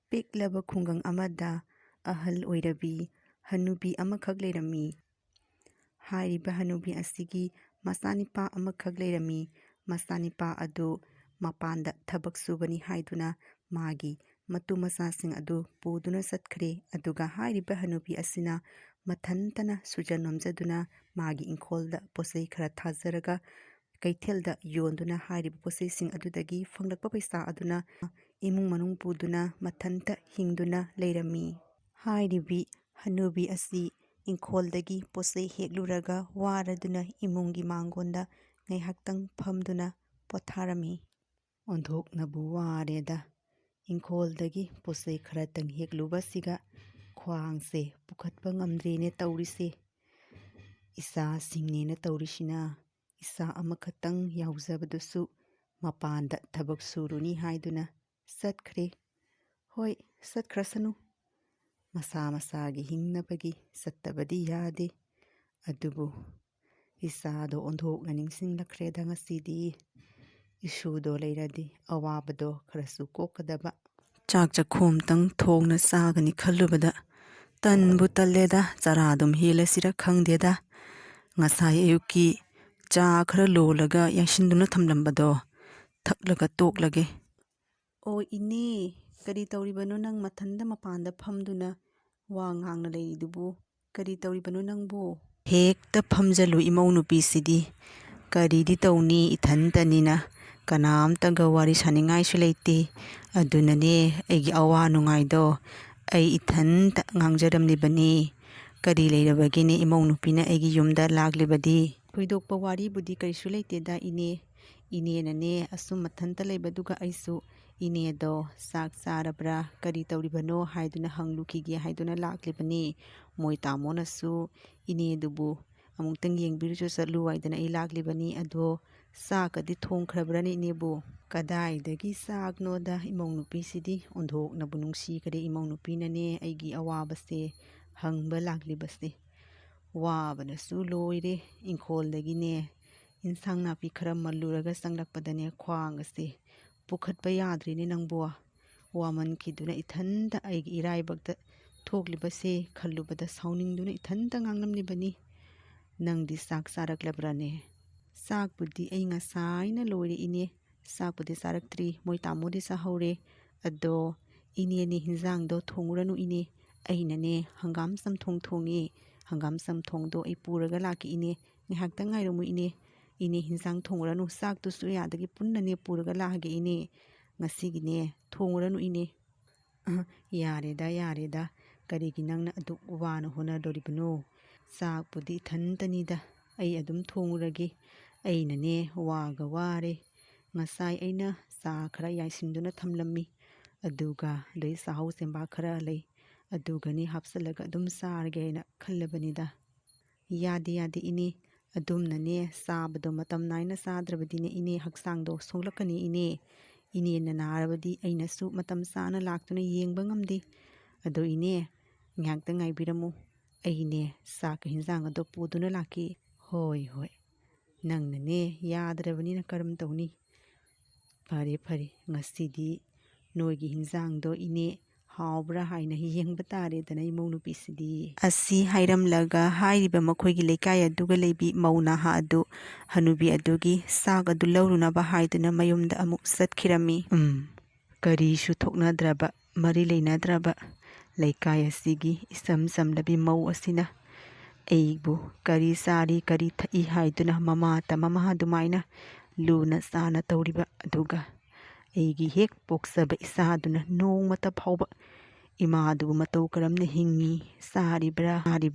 ꯄꯤꯛꯂꯕ ꯈꯨꯡꯒꯪ ꯑꯃꯗ ꯑꯍꯜ ꯑꯣꯏꯔꯕꯤ ꯍꯅꯨꯕꯤ ꯑꯃꯈꯛ ꯂꯩꯔꯝꯃꯤ꯫ ꯍꯥꯏꯔꯤꯕ ꯍꯅꯨꯕꯤ ꯑꯁꯤꯒꯤ ꯃꯆꯥꯅꯤꯄꯥ ꯑꯃꯈꯛ ꯂꯩꯔꯝꯃꯤ꯫ ꯃꯆꯥꯅꯤꯄꯥ ꯑꯗꯨ ꯃꯄꯥꯟꯗ ꯊꯕꯛ ꯁꯨꯕꯅꯤ ꯍꯥꯏꯗꯨꯅ ꯃꯥꯒꯤ ꯃꯇꯨ ꯃꯆꯥꯁꯤꯡ ꯑꯗꯨ ꯄꯨꯗꯨꯅ ꯆꯠꯈ꯭ꯔꯦ꯫ ꯑꯗꯨꯒ ꯍꯥꯏꯔꯤꯕ ꯍꯅꯨꯕꯤ ꯑꯁꯤꯅ ꯃꯊꯟꯇꯅ ꯁꯨꯖ ꯅꯣꯝꯖꯗꯨꯅ ꯃꯥꯒꯤ ꯏꯪꯈꯣꯜꯗ ꯄꯣꯠꯆꯩ ꯈꯔ ꯊꯥꯖꯔꯒ ꯀꯩꯊꯦꯜꯗ ꯌꯣꯟꯗꯨꯅ ꯍꯥꯏꯔꯤꯕ ꯄꯣꯠꯆꯩꯁꯤꯡ ꯑꯗꯨꯗꯒꯤ ꯐꯪꯂꯛꯄ ꯄꯩꯁꯥ ꯑꯗꯨꯅ ꯏꯃꯨꯡ ꯃꯅꯨꯡ ꯄꯨꯗꯨꯅ ꯃꯊꯟꯇ ꯍꯤꯡꯗꯨꯅ ꯂꯩꯔꯝꯃꯤ꯫ ꯍꯥꯏꯔꯤꯕꯤ ꯍꯅꯨꯕꯤ ꯑꯁꯤ ꯏꯪꯈꯣꯜꯗꯒꯤ ꯄꯣꯠꯆꯩ ꯍꯦꯛꯂꯨꯔꯒ ꯋꯥꯔꯗꯨꯅ ꯏꯃꯨꯡꯒꯤ ꯃꯥꯡꯒꯣꯟꯗ ꯉꯥꯏꯍꯥꯛꯇꯪ ꯐꯝꯗꯨꯅ ꯄꯣꯊꯥꯔꯝꯃꯤ꯫ ꯑꯣꯟꯊꯣꯛꯅꯕꯨ ꯋꯥꯔꯦꯗ, ꯏꯪꯈꯣꯜꯗꯒꯤ ꯄꯣꯠꯆꯩ ꯈꯔꯇꯪ ꯍꯦꯛꯂꯨꯕꯁꯤꯒ ꯈ꯭ꯋꯥꯡꯁꯦ ꯄꯨꯈꯠꯄ ꯉꯝꯗ꯭ꯔꯦꯅꯦ ꯇꯧꯔꯤꯁꯦ꯫ ꯏꯆꯥꯁꯤꯡꯅꯦꯅ ꯇꯧꯔꯤꯁꯤꯅ ꯏꯆꯥ ꯑꯃꯈꯛꯇꯪ ꯌꯥꯎꯖꯕꯗꯨꯁꯨ ꯃꯄꯥꯟꯗ ꯊꯕꯛ ꯁꯨꯔꯨꯅꯤ ꯍꯥꯏꯗꯨꯅ ꯆꯠꯈ꯭ꯔꯦ꯫ ꯍꯣꯏ, ꯆꯠꯈ꯭ꯔꯁꯅꯨ, ꯃꯁꯥ ꯃꯁꯥꯒꯤ ꯍꯤꯡꯅꯕꯒꯤ ꯆꯠꯇꯕꯗꯤ ꯌꯥꯗꯦ꯫ ꯑꯗꯨꯕꯨ ꯏꯆꯥꯗꯣ ꯑꯣꯟꯊꯣꯛꯅ ꯅꯤꯡꯁꯤꯡꯂꯛꯈ꯭ꯔꯦꯗ ꯉꯁꯤꯗꯤ꯫ ꯏꯁꯨꯗꯣ ꯂꯩꯔꯗꯤ ꯑꯋꯥꯕꯗꯣ ꯈꯔꯁꯨ ꯀꯣꯛꯀꯗꯕ꯫ ꯆꯥꯛ ꯆꯈꯣꯝꯇꯪ ꯊꯣꯡꯅ ꯆꯥꯒꯅꯤ ꯈꯜꯂꯨꯕꯗ ꯇꯟꯕꯨ ꯇꯜꯂꯦꯗ, ꯆꯔꯥꯗꯨꯝ ꯍꯦꯜꯂꯁꯤꯔ ꯈꯪꯗꯦꯗ꯫ ꯉꯁꯥꯏ ꯑꯌꯨꯛꯀꯤ ꯆꯥ ꯈꯔ ꯂꯣꯜꯂꯒ ꯌꯥꯏꯁꯤꯟꯗꯨꯅ ꯊꯝꯂꯝꯕꯗꯣ ꯊꯛꯂꯒ ꯇꯣꯛꯂꯒꯦ꯫ ꯑꯣ ꯏꯅꯦ, ꯀꯔꯤ ꯇꯧꯔꯤꯕꯅꯣ ꯅꯪ ꯃꯊꯟꯇ ꯃꯄꯥꯟꯗ ꯐꯝꯗꯨꯅ ꯋꯥ ꯉꯥꯡꯅ ꯂꯩꯔꯤꯗꯨꯕꯨ? ꯀꯔꯤ ꯇꯧꯔꯤꯕꯅꯣ ꯅꯪꯕꯨ? ꯍꯦꯛꯇ ꯐꯝꯖꯜꯂꯨ ꯏꯃꯧ ꯅꯨꯄꯤꯁꯤꯗꯤ꯫ ꯀꯔꯤꯗꯤ ꯇꯧꯅꯤ, ꯏꯊꯟꯇꯅꯤꯅ ꯀꯅꯥꯝꯇꯒ ꯋꯥꯔꯤ ꯁꯥꯅꯤꯡꯉꯥꯏꯁꯨ ꯂꯩꯇꯦ꯫ ꯑꯗꯨꯅꯅꯦ ꯑꯩꯒꯤ ꯑꯋꯥ ꯅꯨꯡꯉꯥꯏꯗꯣ ꯑꯩ ꯏꯊꯟꯇ ꯉꯥꯡꯖꯔꯝꯂꯤꯕꯅꯤ꯫ ꯀꯔꯤ ꯂꯩꯔꯕꯒꯤꯅꯦ ꯏꯃꯧ ꯅꯨꯄꯤꯅ ꯑꯩꯒꯤ ꯌꯨꯝꯗ ꯂꯥꯛꯂꯤꯕꯗꯤ? ꯊꯣꯏꯗꯣꯛꯄ ꯋꯥꯔꯤꯕꯨꯗꯤ ꯀꯔꯤꯁꯨ ꯂꯩꯇꯦꯗ ꯏꯅꯦ꯫ ꯏꯅꯦꯅꯅꯦ ꯑꯁꯨꯝ ꯃꯊꯟꯇ ꯂꯩꯕꯗꯨꯒ ꯑꯩꯁꯨ ꯏꯅꯦꯗꯣ ꯆꯥꯛ ꯆꯥꯔꯕ꯭ꯔꯥ, ꯀꯔꯤ ꯇꯧꯔꯤꯕꯅꯣ ꯍꯥꯏꯗꯨꯅ ꯍꯪꯂꯨꯈꯤꯒꯦ ꯍꯥꯏꯗꯨꯅ ꯂꯥꯛꯂꯤꯕꯅꯤ꯫ ꯃꯣꯏ ꯇꯥꯃꯣꯅꯁꯨ ꯏꯅꯦꯗꯨꯕꯨ ꯑꯃꯨꯛꯇꯪ ꯌꯦꯡꯕꯤꯔꯨꯆꯣ ꯆꯠꯂꯨ ꯍꯥꯏꯗꯅ ꯑꯩ ꯂꯥꯛꯂꯤꯕꯅꯤ꯫ ꯑꯗꯣ ꯆꯥꯛꯀꯗꯤ ꯊꯣꯡꯈ꯭ꯔꯕ꯭ꯔꯅꯦ ꯏꯅꯦꯕꯨ? ꯀꯗꯥꯏꯗꯒꯤ ꯆꯥꯛꯅꯣꯗ, ꯏꯃꯧ ꯅꯨꯄꯤꯁꯤꯗꯤ ꯑꯣꯟꯊꯣꯛꯅꯕꯨ ꯅꯨꯡꯁꯤꯈ꯭ꯔꯦ꯫ ꯏꯃꯧ ꯅꯨꯄꯤꯅꯅꯦ ꯑꯩꯒꯤ ꯑꯋꯥꯕꯁꯦ ꯍꯪꯕ ꯂꯥꯛꯂꯤꯕꯁꯦ꯫ ꯋꯥꯕꯅꯁꯨ ꯂꯣꯏꯔꯦ꯫ ꯏꯪꯈꯣꯜꯗꯒꯤꯅꯦ ꯏꯟꯁꯥꯡ ꯅꯥꯄꯤ ꯈꯔ ꯃꯜꯂꯨꯔꯒ ꯆꯪꯂꯛꯄꯗꯅꯦ ꯈ꯭ꯋꯥꯡ ꯑꯁꯦ ꯄꯨꯈꯠꯄ ꯌꯥꯗ꯭ꯔꯤꯅꯦ ꯅꯪꯕꯨ꯫ ꯋꯥꯃꯟꯈꯤꯗꯨꯅ ꯏꯊꯟꯇ ꯑꯩꯒꯤ ꯏꯔꯥꯏꯕꯛꯇ ꯊꯣꯛꯂꯤꯕꯁꯦ ꯈꯜꯂꯨꯕꯗ ꯁꯥꯎꯅꯤꯡꯗꯨꯅ ꯏꯊꯟꯇ ꯉꯥꯡꯂꯝꯂꯤꯕꯅꯤ꯫ ꯅꯪꯗꯤ ꯆꯥꯛ ꯆꯥꯔꯛꯂꯕ꯭ꯔꯥꯅꯦ? ꯆꯥꯛꯄꯨꯗꯤ ꯑꯩ ꯉꯁꯥꯏꯅ ꯂꯣꯏꯔꯦ ꯏꯅꯦ, ꯆꯥꯛꯄꯨꯗꯤ ꯆꯥꯔꯛꯇ꯭ꯔꯤ, ꯃꯣꯏ ꯇꯥꯃꯣꯗꯤ ꯆꯥꯍꯧꯔꯦ꯫ ꯑꯗꯣ ꯏꯅꯦꯅꯦ ꯍꯤꯟꯖꯥꯡꯗꯣ ꯊꯣꯡꯉꯨꯔꯅꯨ ꯏꯅꯦ, ꯑꯩꯅꯅꯦ ꯍꯪꯒꯥꯝ ꯆꯝꯊꯣꯡ ꯊꯣꯡꯉꯦ꯫ ꯍꯪꯒꯥꯝ ꯆꯝꯊꯣꯡꯗꯣ ꯑꯩ ꯄꯨꯔꯒ ꯂꯥꯛꯀꯦ ꯏꯅꯦ, ꯉꯥꯏꯍꯥꯛꯇꯪ ꯉꯥꯏꯔꯝꯃꯨ ꯏꯅꯦ꯫ ꯏꯅꯦ ꯍꯤꯟꯖꯥꯡ ꯊꯣꯡꯉꯨꯔꯅꯨ, ꯆꯥꯛꯇꯨꯁꯨ ꯌꯥꯗꯒꯤ ꯄꯨꯟꯅꯅꯦ ꯄꯨꯔꯒ ꯂꯥꯛꯑꯒꯦ ꯏꯅꯦ, ꯉꯁꯤꯒꯤꯅꯦ ꯊꯣꯡꯉꯨꯔꯅꯨ ꯏꯅꯦ꯫ ꯌꯥꯔꯦꯗ ꯌꯥꯔꯦꯗ, ꯀꯔꯤꯒꯤ ꯅꯪꯅ ꯑꯗꯨꯛ ꯋꯥꯅ ꯍꯣꯠꯅꯗꯣꯔꯤꯕꯅꯣ? ꯆꯥꯛꯄꯨꯗꯤ ꯏꯊꯟꯇꯅꯤꯗ, ꯑꯩ ꯑꯗꯨꯝ ꯊꯣꯡꯉꯨꯔꯒꯦ꯫ ꯑꯩꯅꯅꯦ ꯋꯥꯒ ꯋꯥꯔꯦ꯫ ꯉꯁꯥꯏ ꯑꯩꯅ ꯆꯥ ꯈꯔ ꯌꯥꯏꯁꯤꯟꯗꯨꯅ ꯊꯝꯂꯝꯃꯤ, ꯑꯗꯨꯒ ꯑꯗꯩ ꯆꯥꯍꯧ ꯆꯦꯡꯕꯥꯛ ꯈꯔ ꯂꯩ, ꯑꯗꯨꯒꯅꯤ ꯍꯥꯞꯆꯤꯜꯂꯒ ꯑꯗꯨꯝ ꯆꯥꯔꯒꯦ ꯍꯥꯏꯅ ꯈꯜꯂꯕꯅꯤꯗ꯫ ꯌꯥꯗꯦ ꯌꯥꯗꯦ ꯏꯅꯦ, ꯑꯗꯨꯝꯅꯅꯦ ꯆꯥꯕꯗꯣ ꯃꯇꯝ ꯅꯥꯏꯅ ꯆꯥꯗ꯭ꯔꯕꯗꯤꯅꯦ ꯏꯅꯦ ꯍꯛꯆꯥꯡꯗꯣ ꯁꯣꯛꯂꯛꯀꯅꯤ ꯏꯅꯦ꯫ ꯏꯅꯦꯅ ꯅꯥꯔꯕꯗꯤ ꯑꯩꯅꯁꯨ ꯃꯇꯝ ꯆꯥꯅ ꯂꯥꯛꯇꯨꯅ ꯌꯦꯡꯕ ꯉꯝꯗꯦ꯫ ꯑꯗꯣ ꯏꯅꯦ ꯉꯥꯏꯍꯥꯛꯇꯪ ꯉꯥꯏꯕꯤꯔꯝꯃꯨ, ꯑꯩꯅꯦ ꯆꯥꯛꯀ ꯍꯤꯟꯖꯥꯡ ꯑꯗꯣ ꯄꯨꯗꯨꯅ ꯂꯥꯛꯈꯤ꯫ ꯍꯣꯏ ꯍꯣꯏ, ꯅꯪꯅꯅꯦ ꯌꯥꯗ꯭ꯔꯕꯅꯤꯅ ꯀꯔꯝ ꯇꯧꯅꯤ? ꯐꯔꯦ ꯐꯔꯦ, ꯉꯁꯤꯗꯤ ꯅꯣꯏꯒꯤ ꯍꯤꯟꯖꯥꯡꯗꯣ ꯏꯅꯦ ꯍꯥꯎꯕ꯭ꯔꯥ ꯍꯥꯏꯅ ꯌꯦꯡꯕ ꯇꯥꯔꯦꯗꯅ ꯏꯃꯧ ꯅꯨꯄꯤꯁꯤꯗꯤ꯫ ꯑꯁꯤ ꯍꯥꯏꯔꯝꯂꯒ ꯍꯥꯏꯔꯤꯕ ꯃꯈꯣꯏꯒꯤ ꯂꯩꯀꯥꯏ ꯑꯗꯨꯒ ꯂꯩꯕꯤ ꯃꯧ ꯅꯍꯥ ꯑꯗꯨ ꯍꯅꯨꯕꯤ ꯑꯗꯨꯒꯤ ꯆꯥꯛ ꯑꯗꯨ ꯂꯧꯔꯨꯅꯕ ꯍꯥꯏꯗꯨꯅ ꯃꯌꯨꯝꯗ ꯑꯃꯨꯛ ꯆꯠꯈꯤꯔꯝꯃꯤ꯫ ꯀꯔꯤꯁꯨ ꯊꯣꯛꯅꯗ꯭ꯔꯕ, ꯃꯔꯤ ꯂꯩꯅꯗ꯭ꯔꯕ ꯂꯩꯀꯥꯏ ꯑꯁꯤꯒꯤ ꯏꯆꯝ ꯆꯝꯂꯕꯤ ꯃꯧ ꯑꯁꯤꯅ ꯑꯩꯕꯨ ꯀꯔꯤ ꯆꯥꯔꯤ ꯀꯔꯤ ꯊꯛꯏ ꯍꯥꯏꯗꯨꯅ ꯃꯃꯥꯇ ꯃꯃꯥ ꯑꯗꯨꯃꯥꯏꯅ ꯂꯨꯅ ꯆꯥꯅ ꯇꯧꯔꯤꯕ ꯑꯗꯨꯒ ꯑꯩꯒꯤ ꯍꯦꯛ ꯄꯣꯛꯆꯕ ꯏꯆꯥꯗꯨꯅ ꯅꯣꯡꯃꯇ ꯐꯥꯎꯕ ꯏꯃꯥꯗꯨꯕꯨ ꯃꯇꯧ ꯀꯔꯝꯅ ꯍꯤꯡꯉꯤ, ꯆꯥꯔꯤꯕ꯭ꯔꯥ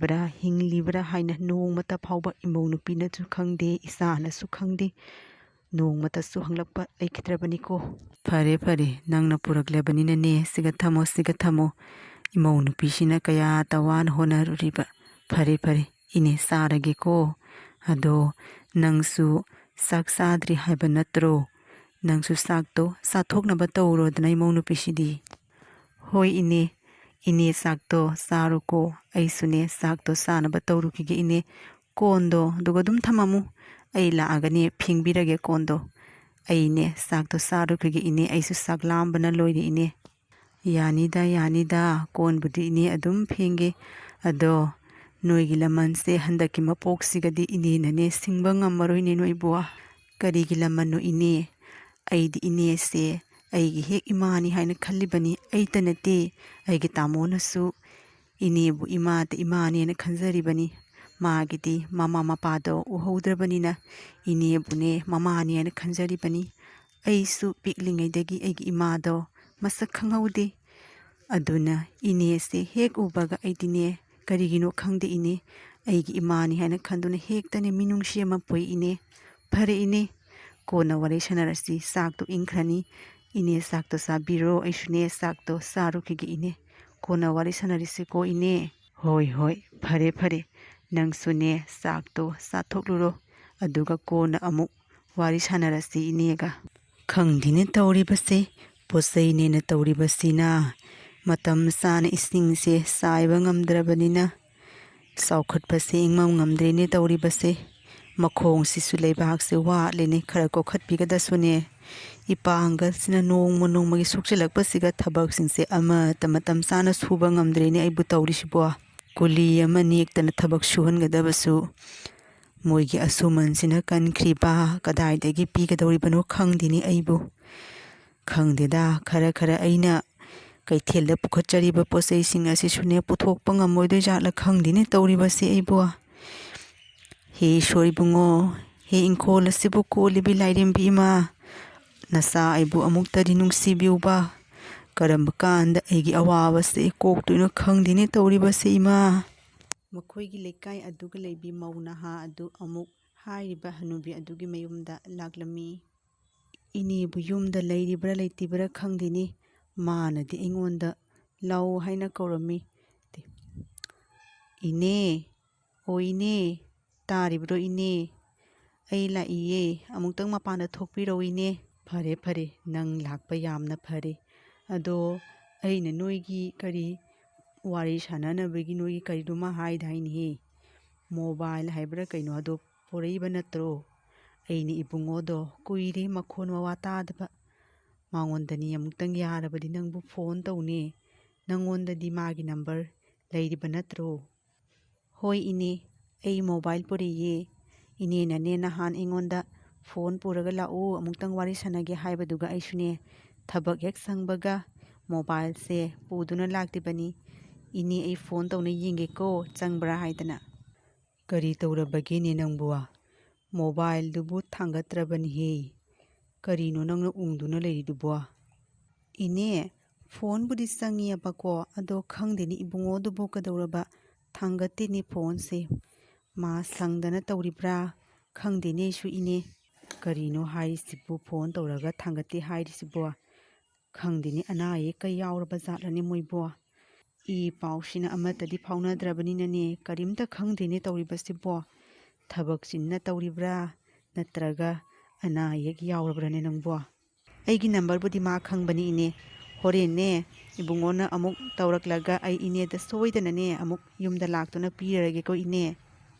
ꯍꯤꯡꯂꯤꯕ꯭ꯔꯥ ꯍꯥꯏꯅ ꯅꯣꯡꯃꯇ ꯐꯥꯎꯕ ꯏꯃꯧ ꯅꯨꯄꯤꯅꯁꯨ ꯈꯪꯗꯦ, ꯏꯆꯥꯅꯁꯨ ꯈꯪꯗꯦ, ꯅꯣꯡꯃꯇꯁꯨ ꯍꯪꯂꯛꯄ ꯂꯩꯈꯤꯗ꯭ꯔꯕꯅꯤꯀꯣ꯫ ꯐꯔꯦ ꯐꯔꯦ, ꯅꯪꯅ ꯄꯨꯔꯛꯂꯕꯅꯤꯅꯅꯦ ꯁꯤꯒ ꯊꯝꯃꯣ ꯁꯤꯒ ꯊꯝꯃꯣ, ꯏꯃꯧ ꯅꯨꯄꯤꯁꯤꯅ ꯀꯌꯥꯇ ꯋꯥꯅ ꯍꯣꯠꯅꯔꯨꯔꯤꯕ꯫ ꯐꯔꯦ ꯐꯔꯦ ꯏꯅꯦ ꯆꯥꯔꯒꯦꯀꯣ꯫ ꯑꯗꯣ ꯅꯪꯁꯨ ꯆꯥꯛ ꯆꯥꯗ꯭ꯔꯤ ꯍꯥꯏꯕ ꯅꯠꯇ꯭ꯔꯣ? ꯅꯪꯁꯨ ꯆꯥꯛꯇꯣ ꯆꯥꯊꯣꯛꯅꯕ ꯇꯧꯔꯣꯗꯅ ꯏꯃꯧ ꯅꯨꯄꯤꯁꯤꯗꯤ꯫ ꯍꯣꯏ ꯏꯅꯦ, ꯏꯅꯦ ꯆꯥꯛꯇꯣ ꯆꯥꯔꯣꯀꯣ, ꯑꯩꯁꯨꯅꯦ ꯆꯥꯛꯇꯣ ꯆꯥꯅꯕ ꯇꯧꯔꯨꯈꯤꯒꯦ ꯏꯅꯦ꯫ ꯀꯣꯟꯗꯣ ꯑꯗꯨꯒ ꯑꯗꯨꯝ ꯊꯝꯃꯝꯃꯨ, ꯑꯩ ꯂꯥꯛꯑꯒꯅꯦ ꯐꯦꯡꯕꯤꯔꯒꯦ ꯀꯣꯟꯗꯣ꯫ ꯑꯩꯅꯦ ꯆꯥꯛꯇꯣ ꯆꯥꯔꯨꯈꯤꯒꯦ ꯏꯅꯦ, ꯑꯩꯁꯨ ꯆꯥꯛ ꯂꯥꯝꯕꯅ ꯂꯣꯏꯔꯦ ꯏꯅꯦ꯫ ꯌꯥꯅꯤꯗ ꯌꯥꯅꯤꯗ ꯀꯣꯟꯕꯨꯗꯤ ꯏꯅꯦ ꯑꯗꯨꯝ ꯐꯦꯡꯒꯦ ꯑꯗꯣ ꯅꯣꯏꯒꯤ ꯂꯃꯟꯁꯦ ꯍꯟꯗꯛꯀꯤ ꯃꯄꯣꯛꯁꯤꯒꯗꯤ ꯏꯅꯦꯅꯅꯦ ꯁꯤꯡꯕ ꯉꯝꯃꯔꯣꯏꯅꯦ ꯅꯣꯏꯕꯨ꯫ ꯀꯔꯤꯒꯤ ꯂꯃꯟꯅꯣ ꯏꯅꯦ? ꯑꯩꯗꯤ ꯏꯅꯦꯁꯦ ꯑꯩꯒꯤ ꯍꯦꯛ ꯏꯃꯥꯅꯤ ꯍꯥꯏꯅ ꯈꯜꯂꯤꯕꯅꯤ꯫ ꯑꯩꯇ ꯅꯠꯇꯦ, ꯑꯩꯒꯤ ꯇꯥꯃꯣꯅꯁꯨ ꯏꯅꯦꯕꯨ ꯏꯃꯥꯇ ꯏꯃꯥꯅꯦꯅ ꯈꯟꯖꯔꯤꯕꯅꯤ꯫ ꯃꯥꯒꯤꯗꯤ ꯃꯃꯥ ꯃꯄꯥꯗꯣ ꯎꯍꯧꯗ꯭ꯔꯕꯅꯤꯅ ꯏꯅꯦꯕꯨꯅꯦ ꯃꯃꯥꯅꯤ ꯍꯥꯏꯅ ꯈꯟꯖꯔꯤꯕꯅꯤ꯫ ꯑꯩꯁꯨ ꯄꯤꯛꯂꯤꯉꯩꯗꯒꯤ ꯑꯩꯒꯤ ꯏꯃꯥꯗꯣ ꯃꯁꯛ ꯈꯪꯍꯧꯗꯦ꯫ ꯑꯗꯨꯅ ꯏꯅꯦꯁꯦ ꯍꯦꯛ ꯎꯕꯒ ꯑꯩꯗꯤꯅꯦ ꯀꯔꯤꯒꯤꯅꯣ ꯈꯪꯗꯦ ꯏꯅꯦ, ꯑꯩꯒꯤ ꯏꯃꯥꯅꯤ ꯍꯥꯏꯅ ꯈꯟꯗꯨꯅ ꯍꯦꯛꯇꯅꯦ ꯃꯤꯅꯨꯡꯁꯤ ꯑꯃ ꯄꯣꯛꯏ ꯏꯅꯦ꯫ ꯐꯔꯦ ꯏꯅꯦ, ꯀꯣꯟꯅ ꯋꯥꯔꯤ ꯁꯥꯟꯅꯔꯁꯤ, ꯆꯥꯛꯇꯣ ꯏꯪꯈ꯭ꯔꯅꯤ꯫ ꯏꯅꯦ ꯆꯥꯛꯇꯣ ꯆꯥꯕꯤꯔꯣ, ꯑꯩꯁꯨꯅꯦ ꯆꯥꯛꯇꯣ ꯆꯥꯔꯨꯈꯤꯒꯦ ꯏꯅꯦ꯫ ꯀꯣꯟꯅ ꯋꯥꯔꯤ ꯁꯥꯟꯅꯔꯤꯁꯤꯀꯣ ꯏꯅꯦ꯫ ꯍꯣꯏ ꯍꯣꯏ, ꯐꯔꯦ ꯐꯔꯦ, ꯅꯪꯁꯨꯅꯦ ꯆꯥꯛꯇꯣ ꯆꯥꯊꯣꯛꯂꯨꯔꯣ, ꯑꯗꯨꯒ ꯀꯣꯟꯅ ꯑꯃꯨꯛ ꯋꯥꯔꯤ ꯁꯥꯟꯅꯔꯁꯤ ꯏꯅꯦꯒ꯫ ꯈꯪꯗꯦꯅꯦ ꯇꯧꯔꯤꯕꯁꯦ, ꯄꯣꯠꯆꯩꯅꯦꯅ ꯇꯧꯔꯤꯕꯁꯤꯅ ꯃꯇꯝ ꯆꯥꯅ ꯏꯁꯤꯡꯁꯦ ꯆꯥꯏꯕ ꯉꯝꯗ꯭ꯔꯕꯅꯤꯅ ꯆꯥꯎꯈꯠꯄꯁꯦ ꯏꯪꯃꯝ ꯉꯝꯗ꯭ꯔꯦꯅꯦ ꯇꯧꯔꯤꯕꯁꯦ꯫ ꯃꯈꯣꯡꯁꯤꯁꯨ ꯂꯩꯕꯥꯛꯁꯦ ꯋꯥꯠꯂꯦꯅꯦ, ꯈꯔ ꯀꯣꯛꯈꯠꯄꯤꯒꯗꯁꯨꯅꯦ꯫ ꯏꯄꯥꯡꯒꯜꯁꯤꯅ ꯅꯣꯡꯃ ꯅꯣꯡꯃꯒꯤ ꯁꯣꯛꯆꯤꯜꯂꯛꯄꯁꯤꯒ ꯊꯕꯛꯁꯤꯡꯁꯦ ꯑꯃꯠꯇ ꯃꯇꯝ ꯆꯥꯅ ꯁꯨꯕ ꯉꯝꯗ꯭ꯔꯦꯅꯦ ꯑꯩꯕꯨ ꯇꯧꯔꯤꯁꯤꯕꯣ꯫ ꯀꯨꯂꯤ ꯑꯃ ꯅꯦꯛꯇꯅ ꯊꯕꯛ ꯁꯨꯍꯟꯒꯗꯕꯁꯨ ꯃꯣꯏꯒꯤ ꯑꯁꯨꯃꯟꯁꯤꯅ ꯀꯟꯈ꯭ꯔꯤꯕ, ꯀꯗꯥꯏꯗꯒꯤ ꯄꯤꯒꯗꯧꯔꯤꯕꯅꯣ ꯈꯪꯗꯦꯅꯦ ꯑꯩꯕꯨ꯫ ꯈꯪꯗꯦꯗ, ꯈꯔ ꯈꯔ ꯑꯩꯅ ꯀꯩꯊꯦꯜꯗ ꯄꯨꯈꯠꯆꯔꯤꯕ ꯄꯣꯠꯆꯩꯁꯤꯡ ꯑꯁꯤꯁꯨꯅꯦ ꯄꯨꯊꯣꯛꯄ ꯉꯝꯃꯣꯏꯗꯣꯏꯖꯥꯠꯂ ꯈꯪꯗꯦꯅꯦ ꯇꯧꯔꯤꯕꯁꯦ ꯑꯩꯕꯨ꯫ ꯍꯦ ꯏꯁꯣꯔ ꯏꯕꯨꯡꯉꯣ, ꯍꯦ ꯏꯪꯈꯣꯜ ꯑꯁꯤꯕꯨ ꯀꯣꯜꯂꯤꯕꯤ ꯂꯥꯏꯔꯦꯝꯕꯤ ꯏꯃꯥ, ꯅꯆꯥ ꯑꯩꯕꯨ ꯑꯃꯨꯛꯇꯗꯤ ꯅꯨꯡꯁꯤꯕꯤꯌꯨꯕ꯫ ꯀꯔꯝꯕ ꯀꯥꯟꯗ ꯑꯩꯒꯤ ꯑꯋꯥꯕꯁꯦ ꯀꯣꯛꯇꯣꯏꯅꯣ ꯈꯪꯗꯦꯅꯦ ꯇꯧꯔꯤꯕꯁꯦ ꯏꯃꯥ꯫ ꯃꯈꯣꯏꯒꯤ ꯂꯩꯀꯥꯏ ꯑꯗꯨꯒ ꯂꯩꯕꯤ ꯃꯧ ꯅꯍꯥ ꯑꯗꯨ ꯑꯃꯨꯛ ꯍꯥꯏꯔꯤꯕ ꯍꯅꯨꯕꯤ ꯑꯗꯨꯒꯤ ꯃꯌꯨꯝꯗ ꯂꯥꯛꯂꯝꯃꯤ꯫ ꯏꯅꯦꯕꯨ ꯌꯨꯝꯗ ꯂꯩꯔꯤꯕ꯭ꯔꯥ ꯂꯩꯇꯤꯕ꯭ꯔꯥ ꯈꯪꯗꯦꯅꯦ, ꯃꯥꯅꯗꯤ ꯑꯩꯉꯣꯟꯗ ꯂꯥꯎ ꯍꯥꯏꯅ ꯀꯧꯔꯝꯃꯤ꯫ ꯏꯅꯦ, ꯑꯣ ꯏꯅꯦ, ꯇꯥꯔꯤꯕ꯭ꯔꯣ ꯏꯅꯦ? ꯑꯩ ꯂꯥꯛꯏꯌꯦ, ꯑꯃꯨꯛꯇꯪ ꯃꯄꯥꯟꯗ ꯊꯣꯛꯄꯤꯔꯛꯎ ꯏꯅꯦ꯫ ꯐꯔꯦ ꯐꯔꯦ, ꯅꯪ ꯂꯥꯛꯄ ꯌꯥꯝꯅ ꯐꯔꯦ꯫ ꯑꯗꯣ ꯑꯩꯅ ꯅꯣꯏꯒꯤ ꯀꯔꯤ ꯋꯥꯔꯤ ꯁꯥꯟꯅꯅꯕꯒꯤ ꯅꯣꯏꯒꯤ ꯀꯔꯤꯅꯣꯃ ꯍꯥꯏꯗꯥꯏꯅꯦ, ꯃꯣꯕꯥꯏꯜ ꯍꯥꯏꯕ꯭ꯔꯥ ꯀꯩꯅꯣ, ꯑꯗꯣ ꯄꯣꯔꯛꯏꯕ ꯅꯠꯇ꯭ꯔꯣ? ꯑꯩꯅ ꯏꯕꯨꯡꯉꯣꯗꯣ ꯀꯨꯏꯔꯦ ꯃꯈꯣꯟ ꯃꯋꯥ ꯇꯥꯗꯕ, ꯃꯉꯣꯟꯗꯅꯤ ꯑꯃꯨꯛꯇꯪ ꯌꯥꯔꯕꯗꯤ ꯅꯪꯕꯨ ꯐꯣꯟ ꯇꯧꯅꯦ꯫ ꯅꯪꯉꯣꯟꯗꯗꯤ ꯃꯥꯒꯤ ꯅꯝꯕꯔ ꯂꯩꯔꯤꯕ ꯅꯠꯇ꯭ꯔꯣ? ꯍꯣꯏ ꯏꯅꯦ, ꯑꯩ ꯃꯣꯕꯥꯏꯜ ꯄꯨꯔꯛꯏꯌꯦ꯫ ꯏꯅꯦꯅꯅꯦ ꯅꯍꯥꯟ ꯑꯩꯉꯣꯟꯗ ꯐꯣꯟ ꯄꯨꯔꯒ ꯂꯥꯛꯎ, ꯑꯃꯨꯛꯇꯪ ꯋꯥꯔꯤ ꯁꯥꯟꯅꯒꯦ ꯍꯥꯏꯕꯗꯨꯒ ꯑꯩꯁꯨꯅꯦ ꯊꯕꯛ ꯍꯦꯛ ꯁꯪꯕꯒ ꯃꯣꯕꯥꯏꯜꯁꯦ ꯄꯨꯗꯨꯅ ꯂꯥꯛꯇꯤꯕꯅꯤ꯫ ꯏꯅꯦ ꯑꯩ ꯐꯣꯟ ꯇꯧꯅ ꯌꯦꯡꯒꯦꯀꯣ, ꯆꯪꯕ꯭ꯔꯥ ꯍꯥꯏꯗꯅ꯫ ꯀꯔꯤ ꯇꯧꯔꯕꯒꯦꯅꯦ ꯅꯪꯕꯨ? ꯃꯣꯕꯥꯏꯜꯗꯨꯕꯨ ꯊꯥꯡꯒꯠꯇ꯭ꯔꯕꯅꯤꯍꯦ, ꯀꯔꯤꯅꯣ ꯅꯪꯅ ꯎꯪꯗꯨꯅ ꯂꯩꯔꯤꯗꯨꯕꯣ? ꯏꯅꯦ, ꯐꯣꯟꯕꯨꯗꯤ ꯆꯪꯉꯤꯌꯦꯕꯀꯣ, ꯑꯗꯣ ꯈꯪꯗꯦꯅꯦ ꯏꯕꯨꯡꯉꯣꯗꯨꯕꯨ ꯀꯩꯗꯧꯔꯕ ꯊꯥꯡꯒꯠꯇꯦꯅꯦ ꯐꯣꯟꯁꯦ꯫ ꯃꯥ ꯁꯪꯗꯅ ꯇꯧꯔꯤꯕ꯭ꯔꯥ ꯈꯪꯗꯦꯅꯦ ꯑꯩꯁꯨ ꯏꯅꯦ꯫ ꯀꯔꯤꯅꯣ ꯍꯥꯏꯔꯤꯁꯤꯕꯨ, ꯐꯣꯟ ꯇꯧꯔꯒ ꯊꯥꯡꯒꯠꯇꯦ ꯍꯥꯏꯔꯤꯁꯤꯕꯣ? ꯈꯪꯗꯦꯅꯦ, ꯑꯅꯥ ꯑꯌꯦꯛꯀ ꯌꯥꯎꯔꯕ ꯖꯥꯠꯂꯅꯦ ꯃꯣꯏꯕꯣ? ꯏ ꯄꯥꯎꯁꯤꯅ ꯑꯃꯠꯇꯗꯤ ꯐꯥꯎꯅꯗ꯭ꯔꯕꯅꯤꯅꯅꯦ ꯀꯔꯤꯝꯇ ꯈꯪꯗꯦꯅꯦ ꯇꯧꯔꯤꯕꯁꯤꯕꯣ꯫ ꯊꯕꯛ ꯆꯤꯟꯅ ꯇꯧꯔꯤꯕ꯭ꯔꯥ ꯅꯠꯇ꯭ꯔꯒ ꯑꯅꯥ ꯑꯌꯦꯛ ꯌꯥꯎꯔꯕ꯭ꯔꯥꯅꯦ ꯅꯪꯕꯣ? ꯑꯩꯒꯤ ꯅꯝꯕꯔꯕꯨꯗꯤ ꯃꯥ ꯈꯪꯕꯅꯤ ꯏꯅꯦ꯫ ꯍꯣꯔꯦꯟꯅꯦ ꯏꯕꯨꯡꯉꯣꯅ ꯑꯃꯨꯛ ꯇꯧꯔꯛꯂꯒ ꯑꯩ ꯏꯅꯦꯗ ꯁꯣꯏꯗꯅꯅꯦ ꯑꯃꯨꯛ ꯌꯨꯝꯗ ꯂꯥꯛꯇꯨꯅ ꯄꯤꯔꯒꯦꯀꯣ ꯏꯅꯦ꯫